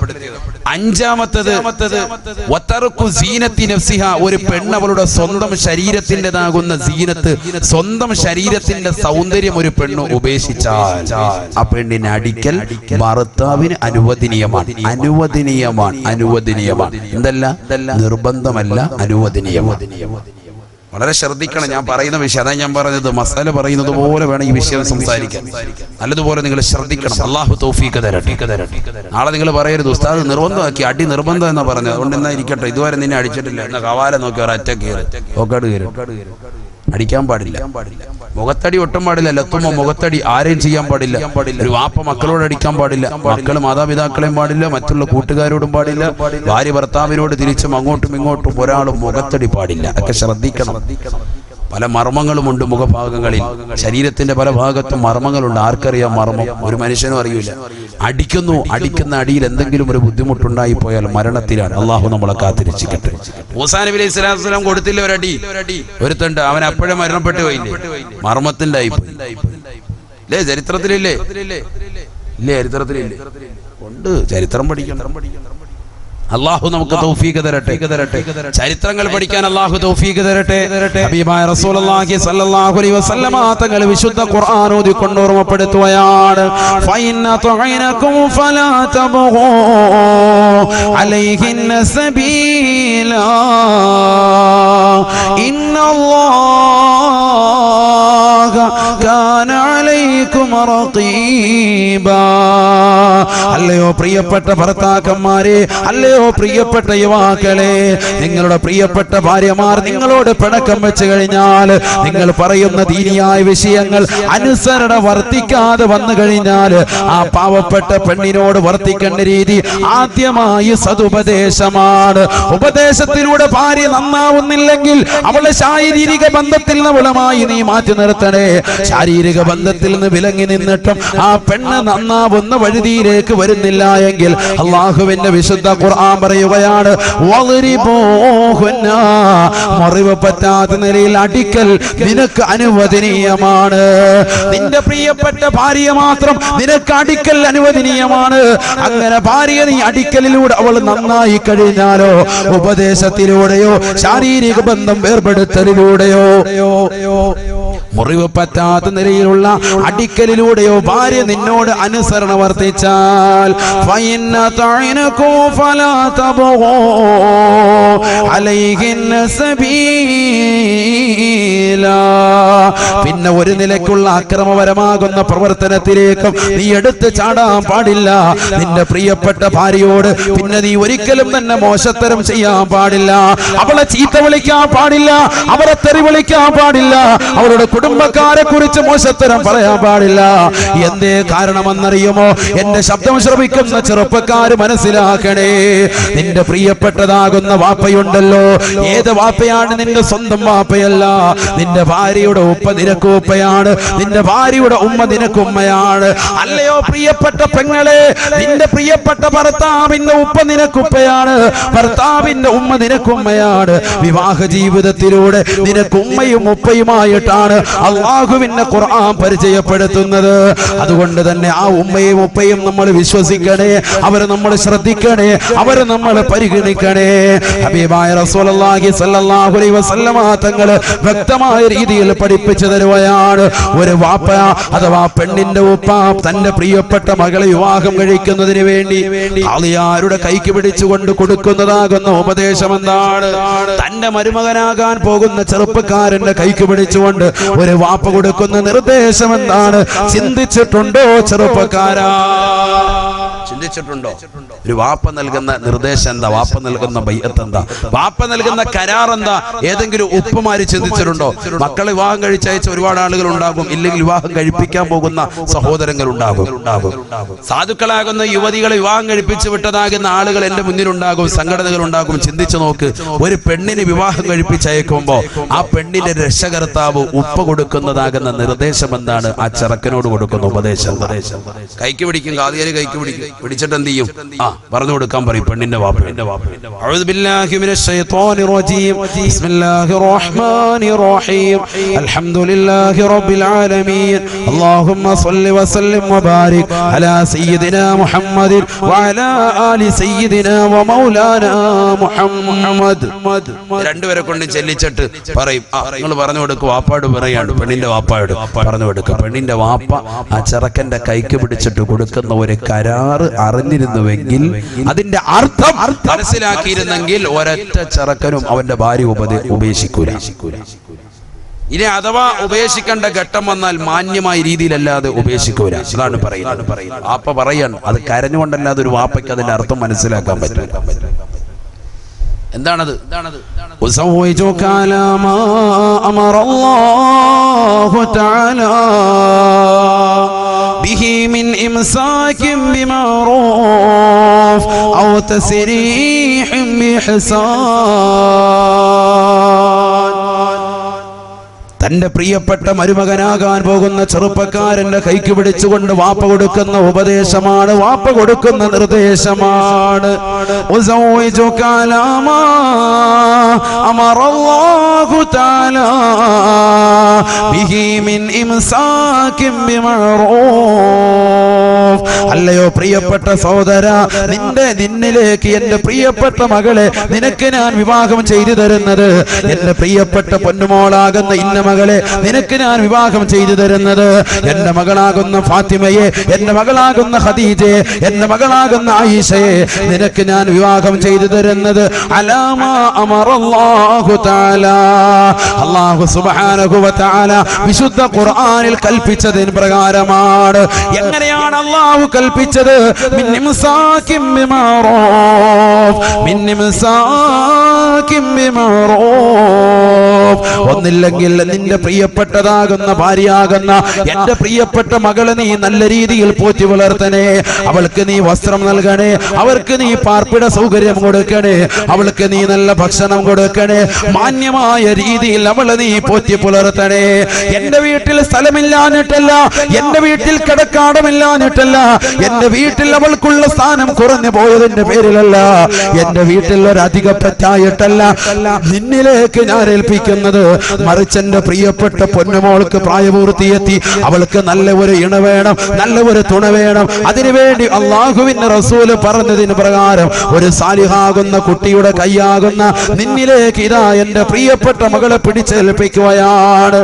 5-മത്തത് ഒരു പെണ്ണ് അവളുടെ സ്വന്തം ശരീരത്തിൻ്റെതാകുന്ന സീനത്ത്, സ്വന്തം ശരീരത്തിന്റെ സൗന്ദര്യം ഒരു പെണ്ണ് ഉപേക്ഷിച്ചാൽ ആ പെണ്ണിനെ അടിക്കൽ ഭർത്താവിന് അനുവദനീയമാണ്. എന്തല്ല? നിർബന്ധമല്ല, അനുവദനീയമാണ്. വളരെ ശ്രദ്ധിക്കണം ഞാൻ പറയുന്ന വിഷയം. അതാ ഞാൻ പറഞ്ഞത്, മസാല പറയുന്നത് പോലെ വേണം ഈ വിഷയം സംസാരിക്കാൻ. നല്ലതുപോലെ നിങ്ങൾ ശ്രദ്ധിക്കണം. അള്ളാഹു തൗഫീഖ് തരട്ടെ. നാളെ നിങ്ങൾ പറയരുത് ഉസ്താദ് നിർബന്ധമാക്കി, അടി നിർബന്ധം എന്നാ പറഞ്ഞത്, അതുകൊണ്ട് എന്നാ ഇരിക്കട്ടെ, ഇതുവരെ നിന്നെ അടിച്ചിട്ടില്ല, എന്നാ കവാല നോക്കി ഒരറ്റ കയറി ഒക്കാട് കയറി. അടിക്കാൻ പാടില്ല, മുഖത്തടി ഒട്ടും പാടില്ല. ലത്തുമ്മ മുഖത്തടി ആരെയും ചെയ്യാൻ പാടില്ല. ഒരു വാപ്പ മക്കളോട് അടിക്കാൻ പാടില്ല, മക്കള് മാതാപിതാക്കളെയും പാടില്ല, മറ്റുള്ള കൂട്ടുകാരോടും പാടില്ല, ഭാര്യ ഭർത്താവിനോട് തിരിച്ചും അങ്ങോട്ടും ഇങ്ങോട്ടും ഒരാളും മുഖത്തടി പാടില്ല. ഒക്കെ ശ്രദ്ധിക്കണം. പല മർമ്മങ്ങളുമുണ്ട് മുഖഭാഗങ്ങളിൽ, ശരീരത്തിന്റെ പല ഭാഗത്തും മർമ്മങ്ങളുണ്ട്. ആർക്കറിയാം മർമ്മം? ഒരു മനുഷ്യനും അറിയില്ല. അടിക്കുന്ന അടിയിൽ എന്തെങ്കിലും ഒരു ബുദ്ധിമുട്ടുണ്ടായി പോയാൽ മരണത്തിലാണ്. അള്ളാഹു നമ്മളെ കാത്തിരക്ഷിക്കട്ടെ. മൂസാ നബി അലൈഹി സ്വലാത്തു വസ്സലാം കൊടുത്തില്ല ഒരടി, ഒരുത്തുണ്ട്, അവൻ അപ്പോഴേ മരണപ്പെട്ടു പോയില്ലേ? മർമ്മത്തിന്റെ ആയിപ്പോയി. ഇല്ലേ ചരിത്രത്തിലില്ലേ? ചരിത്രത്തിലില്ലേ? ഉണ്ട്, ചരിത്രം പഠിക്കണം. അല്ലാഹു നമുക്ക് തൗഫീഖ് തരട്ടെ. ചരിത്രങ്ങൾ പഠിക്കാൻ അല്ലാഹു തൗഫീഖ് തരട്ടെ. ഹബീബായ റസൂലുള്ളാഹി സ്വല്ലല്ലാഹു അലൈഹി വസല്ലമ തങ്ങൾ വിശുദ്ധ ഖുർആൻ ഓതിക്കൊണ്ട് ഓർമ്മപ്പെടുത്തുകയാണ്, ഫഇന്ന തുഇനകും ഫലാ തബ്ഗൂ അലൈഹിന്ന സബീലാ ഇന്നല്ലാഹ കാന അലൈക്കും റഖീബാ. അല്ലയോ പ്രിയപ്പെട്ട ഭർത്താക്കന്മാരെ, അല്ലയോ പ്രിയപ്പെട്ട യുവാക്കളെ, നിങ്ങളുടെ പ്രിയപ്പെട്ട ഭാര്യമാർ നിങ്ങളോട് പിണക്കം വെച്ച് കഴിഞ്ഞാൽ, നിങ്ങൾ പറയുന്ന ദീനിയായ വിഷയങ്ങൾ അനുസരണ വർത്തിക്കാതെ വന്നു കഴിഞ്ഞാൽ, ആ പാവപ്പെട്ട പെണ്ണിനോട് വർത്തിക്കേണ്ട രീതി ആദ്യമായി സതുപദേശമാണ്. ഉപദേശത്തിലൂടെ ഭാര്യ നന്നാവുന്നില്ലെങ്കിൽ അവളെ ശാരീരിക ബന്ധത്തിൽ നിന്ന് അവളുമായി നീ മാറ്റി നിർത്തണേ. ശാരീരിക ബന്ധത്തിൽ നിന്ന് വിലങ്ങി നിന്നിട്ടും ആ പെണ്ണ് നന്നാവുന്ന വഴുതിയിലേക്ക് വരുന്നില്ല എങ്കിൽ അള്ളാഹുവിന്റെ വിശുദ്ധ ഖുർആൻ പറയുകയാണ്, മുറിവ് പറ്റാത്ത നിലയിൽ അടിക്കൽ നിനക്ക് അനുവദനീയമാണ്. നിന്റെ പ്രിയപ്പെട്ട ഭാര്യ മാത്രം നിനക്ക് അടിക്കൽ അനുവദനീയമാണ്. അങ്ങനെ ഭാര്യ നീ അടിക്കലിലൂടെ അവൾ നന്നായി കഴിഞ്ഞാലോ, ഉപദേശത്തിലൂടെയോ ശാരീരിക ബന്ധം ഏർപ്പെടുത്തലിലൂടെയോ, മുറിവ് പറ്റാത്ത നിലയിലുള്ള അടിക്കലിലൂടെയോ ഭാര്യ നിന്നോട് അനുസരണ വർത്തിച്ചാൽ, പിന്നെ ഒരു നിലയ്ക്കുള്ള അക്രമപരമാകുന്ന പ്രവർത്തനത്തിലേക്കും നീ എടുത്ത് ചാടാൻ പാടില്ല. നിന്റെ പ്രിയപ്പെട്ട ഭാര്യയോട് പിന്നെ നീ ഒരിക്കലും തന്നെ മോശത്തരം ചെയ്യാൻ പാടില്ല. അവളെ ചീത്ത വിളിക്കാൻ പാടില്ല, അവളെ തെറി വിളിക്കാൻ പാടില്ല, അവളുടെ കുടുംബക്കാരെ കുറിച്ച് മോശത്തരം പറയാൻ പാടില്ല. എന്തേ കാരണമെന്നറിയുമോ? എന്റെ ശബ്ദം ശ്രവിക്കുന്ന ചെറുപ്പക്കാര് മനസ്സിലാക്കണേ, നിന്റെ പ്രിയപ്പെട്ടതാകുന്ന വാപ്പയുണ്ടല്ലോ, ഏത് വാപ്പയാണ്? നിന്റെ സ്വന്തം വാപ്പയല്ല. നിന്റെ ഭാര്യയുടെ ഉപ്പ നിനക്ക് ഉപ്പയാണ്, നിന്റെ ഭാര്യയുടെ ഉമ്മ നിനക്ക് ഉമ്മയാണ്. അല്ലയോ പ്രിയപ്പെട്ട പെങ്ങളെ, നിന്റെ പ്രിയപ്പെട്ട ഭർത്താവിന്റെ ഉപ്പ നിനക്ക് ഉപ്പയാണ്, ഭർത്താവിന്റെ ഉമ്മ നിനക്ക് ഉമ്മയാണ്. വിവാഹ ജീവിതത്തിലൂടെ നിനക്ക് ഉമ്മയും ഉപ്പയുമായിട്ടാണ് അള്ളാഹുവിന്റെ ഖുർആൻ പരിചയപ്പെടുത്തുന്നത്. അതുകൊണ്ട് തന്നെ ആ ഉമ്മയും ഉപ്പയും നമ്മൾ വിശ്വസിക്കണേ, അവരെ നമ്മൾ ശ്രദ്ധിക്കണേ, അവരെ നമ്മൾ പരിഗണിക്കണേ. ഹബീബായ റസൂലുള്ളാഹി സ്വല്ലല്ലാഹു അലൈഹി വസല്ലമ തങ്ങൾ വ്യക്തമായ രീതിയിൽ പഠിപ്പിച്ചു തരുകയാണ്. ഒരു വാപ്പ അഥവാ പെണ്ണിന്റെ ഉപ്പ തന്റെ പ്രിയപ്പെട്ട മകളെ വിവാഹം കഴിക്കുന്നതിന് വേണ്ടി ആളുടെ കൈക്ക് പിടിച്ചുകൊണ്ട് കൊടുക്കുന്നതാകുന്ന ഉപദേശം എന്താണ്? തന്റെ മരുമകനാകാൻ പോകുന്ന ചെറുപ്പക്കാരന്റെ കൈക്ക് പിടിച്ചുകൊണ്ട് ഒരു വാപ്പ കൊടുക്കുന്ന നിർദ്ദേശം എന്താണ്? ചിന്തിച്ചിട്ടുണ്ടോ ചെറുപ്പക്കാരാ? ചിന്തിച്ചിട്ടുണ്ടോ? ഒരു വാപ്പ നൽകുന്ന നിർദ്ദേശം എന്താ? വാപ്പ നൽകുന്ന ബൈഅത്ത് എന്താ? വാപ്പ നൽകുന്ന കരാർ എന്താ? ഏതെങ്കിലും ഉപ്പമാര് ചിന്തിച്ചിട്ടുണ്ടോ? മക്കളെ വിവാഹം കഴിച്ചയച്ച ഒരുപാട് ആളുകൾ ഉണ്ടാകും, ഇല്ലെങ്കിൽ വിവാഹം കഴിപ്പിക്കാൻ പോകുന്ന സഹോദരങ്ങൾ ഉണ്ടാകും. സാധുക്കളാകുന്ന യുവതികളെ വിവാഹം കഴിപ്പിച്ചു വിട്ടതാകുന്ന ആളുകൾ എന്റെ മുന്നിലുണ്ടാകും, സംഘടനകൾ ഉണ്ടാകും. ചിന്തിച്ചു നോക്ക്, ഒരു പെണ്ണിന് വിവാഹം കഴിപ്പിച്ചയക്കുമ്പോ ആ പെണ്ണിന്റെ രക്ഷകർത്താവ് ഉപ്പ കൊടുക്കുന്നതാകുന്ന നിർദ്ദേശം എന്താണ്? ആ ചെറുക്കനോട് കൊടുക്കുന്ന ഉപദേശം. കൈക്ക് പിടിക്കും, കാതിയാല് കൈക്ക് പിടിക്കും, പിടിച്ചിട്ട് എന്ത് ചെയ്യും? പറഞ്ഞു കൊടുക്കാൻ പറയും പെണ്ണിന്റെ വാപ്പ. അഊദു ബില്ലാഹി മിനശ് ശൈത്വാനിർ റജീം. ബിസ്മില്ലാഹിർ റഹ്മാനിർ റഹീം. അൽഹംദുലില്ലാഹി റബ്ബിൽ ആലമീൻ. അല്ലാഹുമ്മ സ്വല്ലി വസല്ലിം വബാരിക് അലാ സയ്യിദിനാ മുഹമ്മദിൻ വഅലാ ആലി സയ്യിദിനാ വമൗലാനാ മുഹമ്മദ്. രണ്ടുപേരെ കൊണ്ട് ചെല്ലിച്ചിട്ട് പറയും, നിങ്ങൾ പറഞ്ഞു കൊടുക്കും. വാപ്പാട് പറയാണ്, പെണ്ണിന്റെ വാപ്പായോട് പറഞ്ഞു കൊടുക്കുക. പെണ്ണിന്റെ വാപ്പ ആ ചെറുക്കന്റെ കൈക്ക് പിടിച്ചിട്ട് കൊടുക്കുന്ന ഒരു കരാറ് അറിഞ്ഞിരുന്നുവെങ്കിൽ, അതിന്റെ അർത്ഥം മനസ്സിലാക്കിയിരുന്നെങ്കിൽ ഒരൊറ്റ ചെറുക്കനും അവന്റെ ഭാര്യ ഉപേക്ഷിക്കൂല. ഇനി അഥവാ ഉപേക്ഷിക്കേണ്ട ഘട്ടം വന്നാൽ മാന്യമായ രീതിയിലല്ലാതെ ഉപേക്ഷിക്കൂല. അതാണ് പറയുന്നത്. വാപ്പ പറയാണ്, അത് കരഞ്ഞുകൊണ്ടല്ലാതെ ഒരു വാപ്പയ്ക്ക് അതിന്റെ അർത്ഥം മനസ്സിലാക്കാൻ പറ്റില്ല. എന്താണത്? به من إمساك بمعروف أو تسريح بإحسان. തന്റെ പ്രിയപ്പെട്ട മരുമകനാകാൻ പോകുന്ന ചെറുപ്പക്കാരന്റെ കൈക്ക് പിടിച്ചുകൊണ്ട് വാപ്പ കൊടുക്കുന്ന ഉപദേശമാണ്, വാപ്പ കൊടുക്കുന്ന നിർദ്ദേശമാണ്. അല്ലയോ പ്രിയപ്പെട്ട സഹോദര, നിന്നിലേക്ക് എന്റെ പ്രിയപ്പെട്ട മകളെ നിനക്ക് ഞാൻ വിവാഹം ചെയ്തു തരുന്നത്, എന്റെ പ്രിയപ്പെട്ട പൊന്നുമോളാകുന്ന ഇന്ന മകളെ നിനക്ക് ഞാൻ വിവാഹം ചെയ്തു തരുന്നത്, എന്റെ മകളാകുന്ന ഫാത്തിമയെ, എന്റെ മകളാകുന്ന ഖദീജയെ, എന്റെ മകളാകുന്ന ആയിഷയെ നിനക്ക് ഞാൻ വിവാഹം ചെയ്തു തരുന്നത് അലാമാ അമറല്ലാഹു തആല, അല്ലാഹു സുബ്ഹാനഹു വ തആല വിശുദ്ധ ഖുർആനിൽ കൽപ്പിച്ചതിന് പ്രകാരമാണ്. എങ്ങനെയാണ് അല്ലാഹു കൽപ്പിച്ചത് മിൻ ഇംസാകിൻ ബിമഅറൂഫ്, മിൻ ഇംസാകിൻ ബിമഅറൂഫ്. ഒന്നില്ലെങ്കിൽ നിന്റെ പ്രിയപ്പെട്ടതാകുന്ന ഭാര്യയാകുന്ന എന്റെ പ്രിയപ്പെട്ട മകളെ നീ നല്ല രീതിയിൽ പോറ്റി വളർത്തണേ. അവൾക്ക് നീ വസ്ത്രം നൽകണേ, അവർക്ക് നീ പാർപ്പിട സൗകര്യം കൊടുക്കണേ, അവൾക്ക് നീ നല്ല ഭക്ഷണം കൊടുക്കണേ, മാന്യമായ രീതിയിൽ അവളെ നീ പോറ്റി പുലർത്തണേ. എന്റെ വീട്ടിൽ സ്ഥലമില്ലാഞ്ഞിട്ടല്ല, എന്റെ വീട്ടിൽ കിടക്കാടമില്ലാഞ്ഞിട്ടല്ല, എന്റെ വീട്ടിൽ അവൾക്കുള്ള സ്ഥാനം കുറഞ്ഞു പോയതിന്റെ പേരിലല്ല, എന്റെ വീട്ടിൽ ഒരധിക പറ്റായിട്ടല്ല നിന്നിലേക്ക് ഞാൻ ഏൽപ്പിക്കുന്നത്. മറിച്ച് എന്റെ പ്രിയപ്പെട്ട പൊന്നുമോൾക്ക് പ്രായപൂർത്തിയെത്തി, അവൾക്ക് നല്ല ഒരു ഇണ വേണം, നല്ല ഒരു തുണ വേണം. അതിനുവേണ്ടി അള്ളാഹുവിന്റെ റസൂല് പറഞ്ഞതിന് പ്രകാരം ഒരു സാലിഹാകുന്ന കുട്ടിയുടെ കൈയാകുന്ന നിന്നിലേക്ക് ഇതാ എന്റെ പ്രിയപ്പെട്ട മകളെ പിടിച്ചേൽപ്പിക്കുകയാണ്.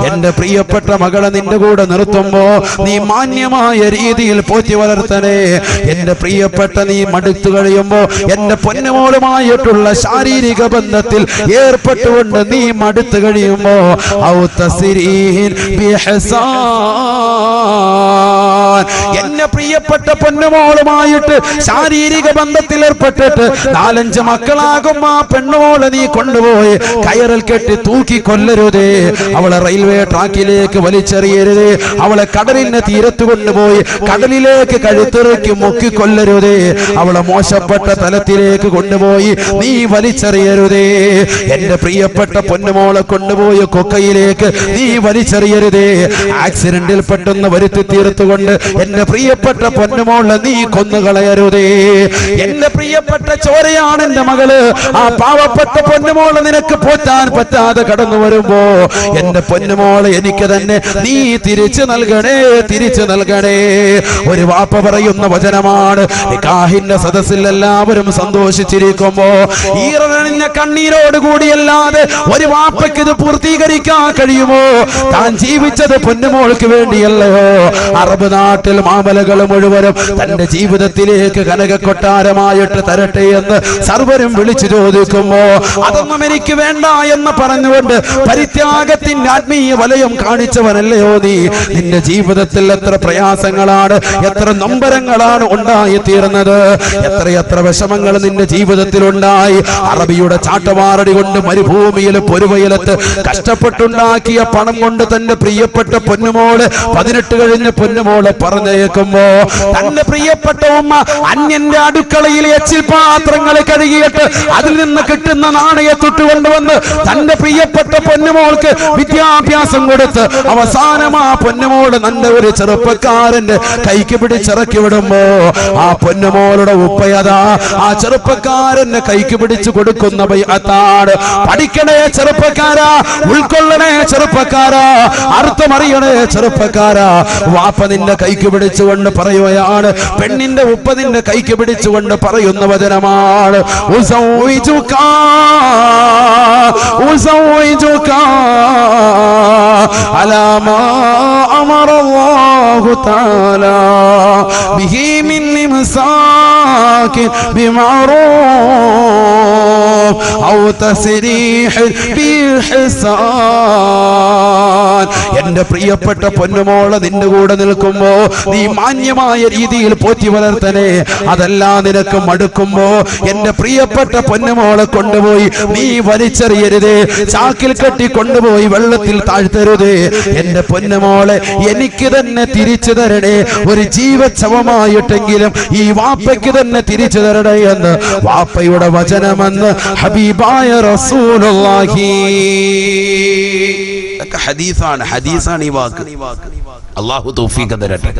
എന്റെ പ്രിയപ്പെട്ട മകളെ നിന്റെ കൂടെ നിർത്തുമ്പോ നീ മാന്യമായ രീതിയിൽ പോറ്റി വളർത്തണേ. എന്റെ പ്രിയപ്പെട്ട നീ മടുത്തു കഴിയുമ്പോ എന്റെ പൊന്നുമോളുമായിട്ടുള്ള ശാരീരിക ബന്ധത്തിൽ ഏർപ്പെട്ടുകൊണ്ട് നീ മടുത്തു കഴിയുമ്പോ എന്റെ പ്രിയപ്പെട്ട പൊന്നുമോളുമായിട്ട് ശാരീരിക ബന്ധത്തിൽ ഏർപ്പെട്ടിട്ട് 4-5 മക്കളാകും ആ പെണ്ണുമോളെ നീ കൊണ്ടുപോയി കയറിൽ കെട്ടി തൂക്കി കൊല്ലരുതേ. അവളെ റെയിൽവേ ട്രാക്കിലേക്ക് വലിച്ചെറിയരുതേ. അവളെ കടലിന്റെ തീരത്ത് കൊണ്ടുപോയി കടലിലേക്ക് കഴുത്തിറക്കി മുക്കി കൊല്ലരുതേ. അവളെ മോശപ്പെട്ട തലത്തിലേക്ക് കൊണ്ടുപോയി നീ വലിച്ചെറിയരുതേ. എന്റെ പ്രിയപ്പെട്ട പൊന്നുമോളെ കൊണ്ടുപോയി കൊക്കയിലേക്ക് നീ വലിച്ചെറിയരുതേ. ആക്സിഡന്റിൽ പെട്ടെന്ന് വരുത്തി തീർത്തുകൊണ്ട് എന്റെ പ്രിയപ്പെട്ട പൊന്നുമോളെ നീ കൊന്നുകളയരുതേ. എന്റെ പ്രിയപ്പെട്ട ചോരയാണ് എന്റെ മകള്. ആ പാവപ്പെട്ട പൊന്നുമോളെ നിനക്ക് പോറ്റാൻ പറ്റാതെ കടന്നു വരുമ്പോ എന്റെ പൊന്നുമോളെ എനിക്ക് തന്നെ നീ തിരിച്ചു നൽകണേ, തിരിച്ചു നൽകണേ. ഒരു വാപ്പ പറയുന്ന വചനമാണ്. നിക്കാഹിന്റെ സദസ്സിൽ എല്ലാവരും സന്തോഷിച്ചിരിക്കുമ്പോ ഈറനണിഞ്ഞ കണ്ണീരോട് കൂടിയല്ലാതെ ഒരു വാപ്പയ്ക്ക് ഇത് പൂർത്തീകരിക്കാൻ കഴിയുമോ? താൻ ജീവിച്ചത് പൊന്നുമോൾക്ക് വേണ്ടിയല്ലയോ? അറബ് നാട്ടിൽ മാമലകൾ മുഴുവനും തന്റെ ജീവിതത്തിലേക്ക് കനക കൊട്ടാരമായിട്ട് തരട്ടെ എന്ന് സർവരും വിളിച്ചു ചോദിക്കുമ്പോ അതൊന്നും എനിക്ക് വേണ്ട എന്ന് പറഞ്ഞുകൊണ്ട് പരിത്യാഗത്തിന്റെ ആത്മീയ വലയം കാണിച്ചവനല്ലയോ നീ? നിന്റെ ജീവിതത്തിൽ എത്ര പ്രയാസങ്ങളാണ്, എത്ര നൊമ്പരങ്ങളാണ് ഉണ്ടായി തീർന്നത്, എത്രയെത്ര വിഷമങ്ങൾ നിന്റെ ജീവിതത്തിൽ ഉണ്ടായി. അറബിയുടെ ചാട്ടവാറടി കൊണ്ട് മരുഭൂമിയിൽ പൊരുവയിലത്ത് കഷ്ടപ്പെട്ടുണ്ടാക്കിയ പണം കൊണ്ട് തന്റെ പ്രിയപ്പെട്ട പൊന്നുമോള് 18 കഴിഞ്ഞ പൊന്നുമോളെ പറഞ്ഞേക്കുമ്പോ തന്റെ പ്രിയപ്പെട്ട ഉമ്മ അന്യന്റെ അടുക്കളയിൽ എച്ചിൽ പാത്രങ്ങൾ കഴുകിയിട്ട് അതിൽ നിന്ന് കിട്ടുന്ന നാണയത്തൊട്ട് കൊണ്ടുവന്ന് തന്റെ പ്രിയപ്പെട്ട പൊന്നുമോൾക്ക് വിദ്യാഭ്യാസം കൊടുത്ത് അവസാനം ആ പൊന്നുമോള് നല്ല ഒരു ചെറുപ്പക്കാരന്റെ കൈക്ക് പിടിച്ചിറക്കി വിടുമ്പോ ആ പൊന്നുമോളുടെ ഉപ്പയതാ ആ ചെറുപ്പക്കാരന്റെ കൈക്ക് പിടിച്ചു കൊടുക്കുന്ന ബൈഅത്താണ്. പഠിക്കണേ ചെറുപ്പക്കാരാ, ഉൾക്കൊള്ളണേ ചെറുപ്പക്കാരാ, അർത്ഥമറിയണേ ചെറുപ്പക്കാരാ. വാപ്പ നിന്റെ കൈക്ക് പിടിച്ചുകൊണ്ട് പറയുകയാണ്, പെണ്ണിന്റെ ഉപ്പ നിന്റെ കൈക്ക് പിടിച്ചുകൊണ്ട് പറയുന്ന വചനമാണ് അലാ മാ അമറല്ലാഹു തആല ബിഹി മിൻ ഇംസാകിൻ ബിമഅറൂഫ് ഔ തസ്രീഹ് ബിഇഹ്സാൻ. എന്റെ പ്രിയപ്പെട്ട പൊന്നുമോളെ നിന്റെ കൂടെ നിൽക്കുമ്പോ നീ മാന്യമായ രീതിയിൽ പോറ്റി വളർത്തണേ. അതല്ല നിനക്ക് മടുക്കുമ്പോ എന്റെ പ്രിയപ്പെട്ട പൊന്നുമോളെ കൊണ്ടുപോയി നീ വലിച്ചെറിയരുതേ, ചാക്കിൽ കെട്ടി കൊണ്ടുപോയി വെള്ളത്തിൽ താഴ്ത്തരുതേ. എന്റെ പൊന്നുമോളെ എനിക്ക് തന്നെ തിരിച്ചു തരണേ, ഒരു ജീവച്ഛവമായിട്ടെങ്കിലും ഈ വാപ്പയ്ക്ക് തന്നെ തിരിച്ചു തരണേ എന്ന് വാപ്പയുടെ വചനമെന്ന് ഹബീബായ റസൂലുള്ളാഹി. ഹദീസാണ് ഈ വാക്ക്. അല്ലാഹു തൗഫീഖ് തരട്ടെ.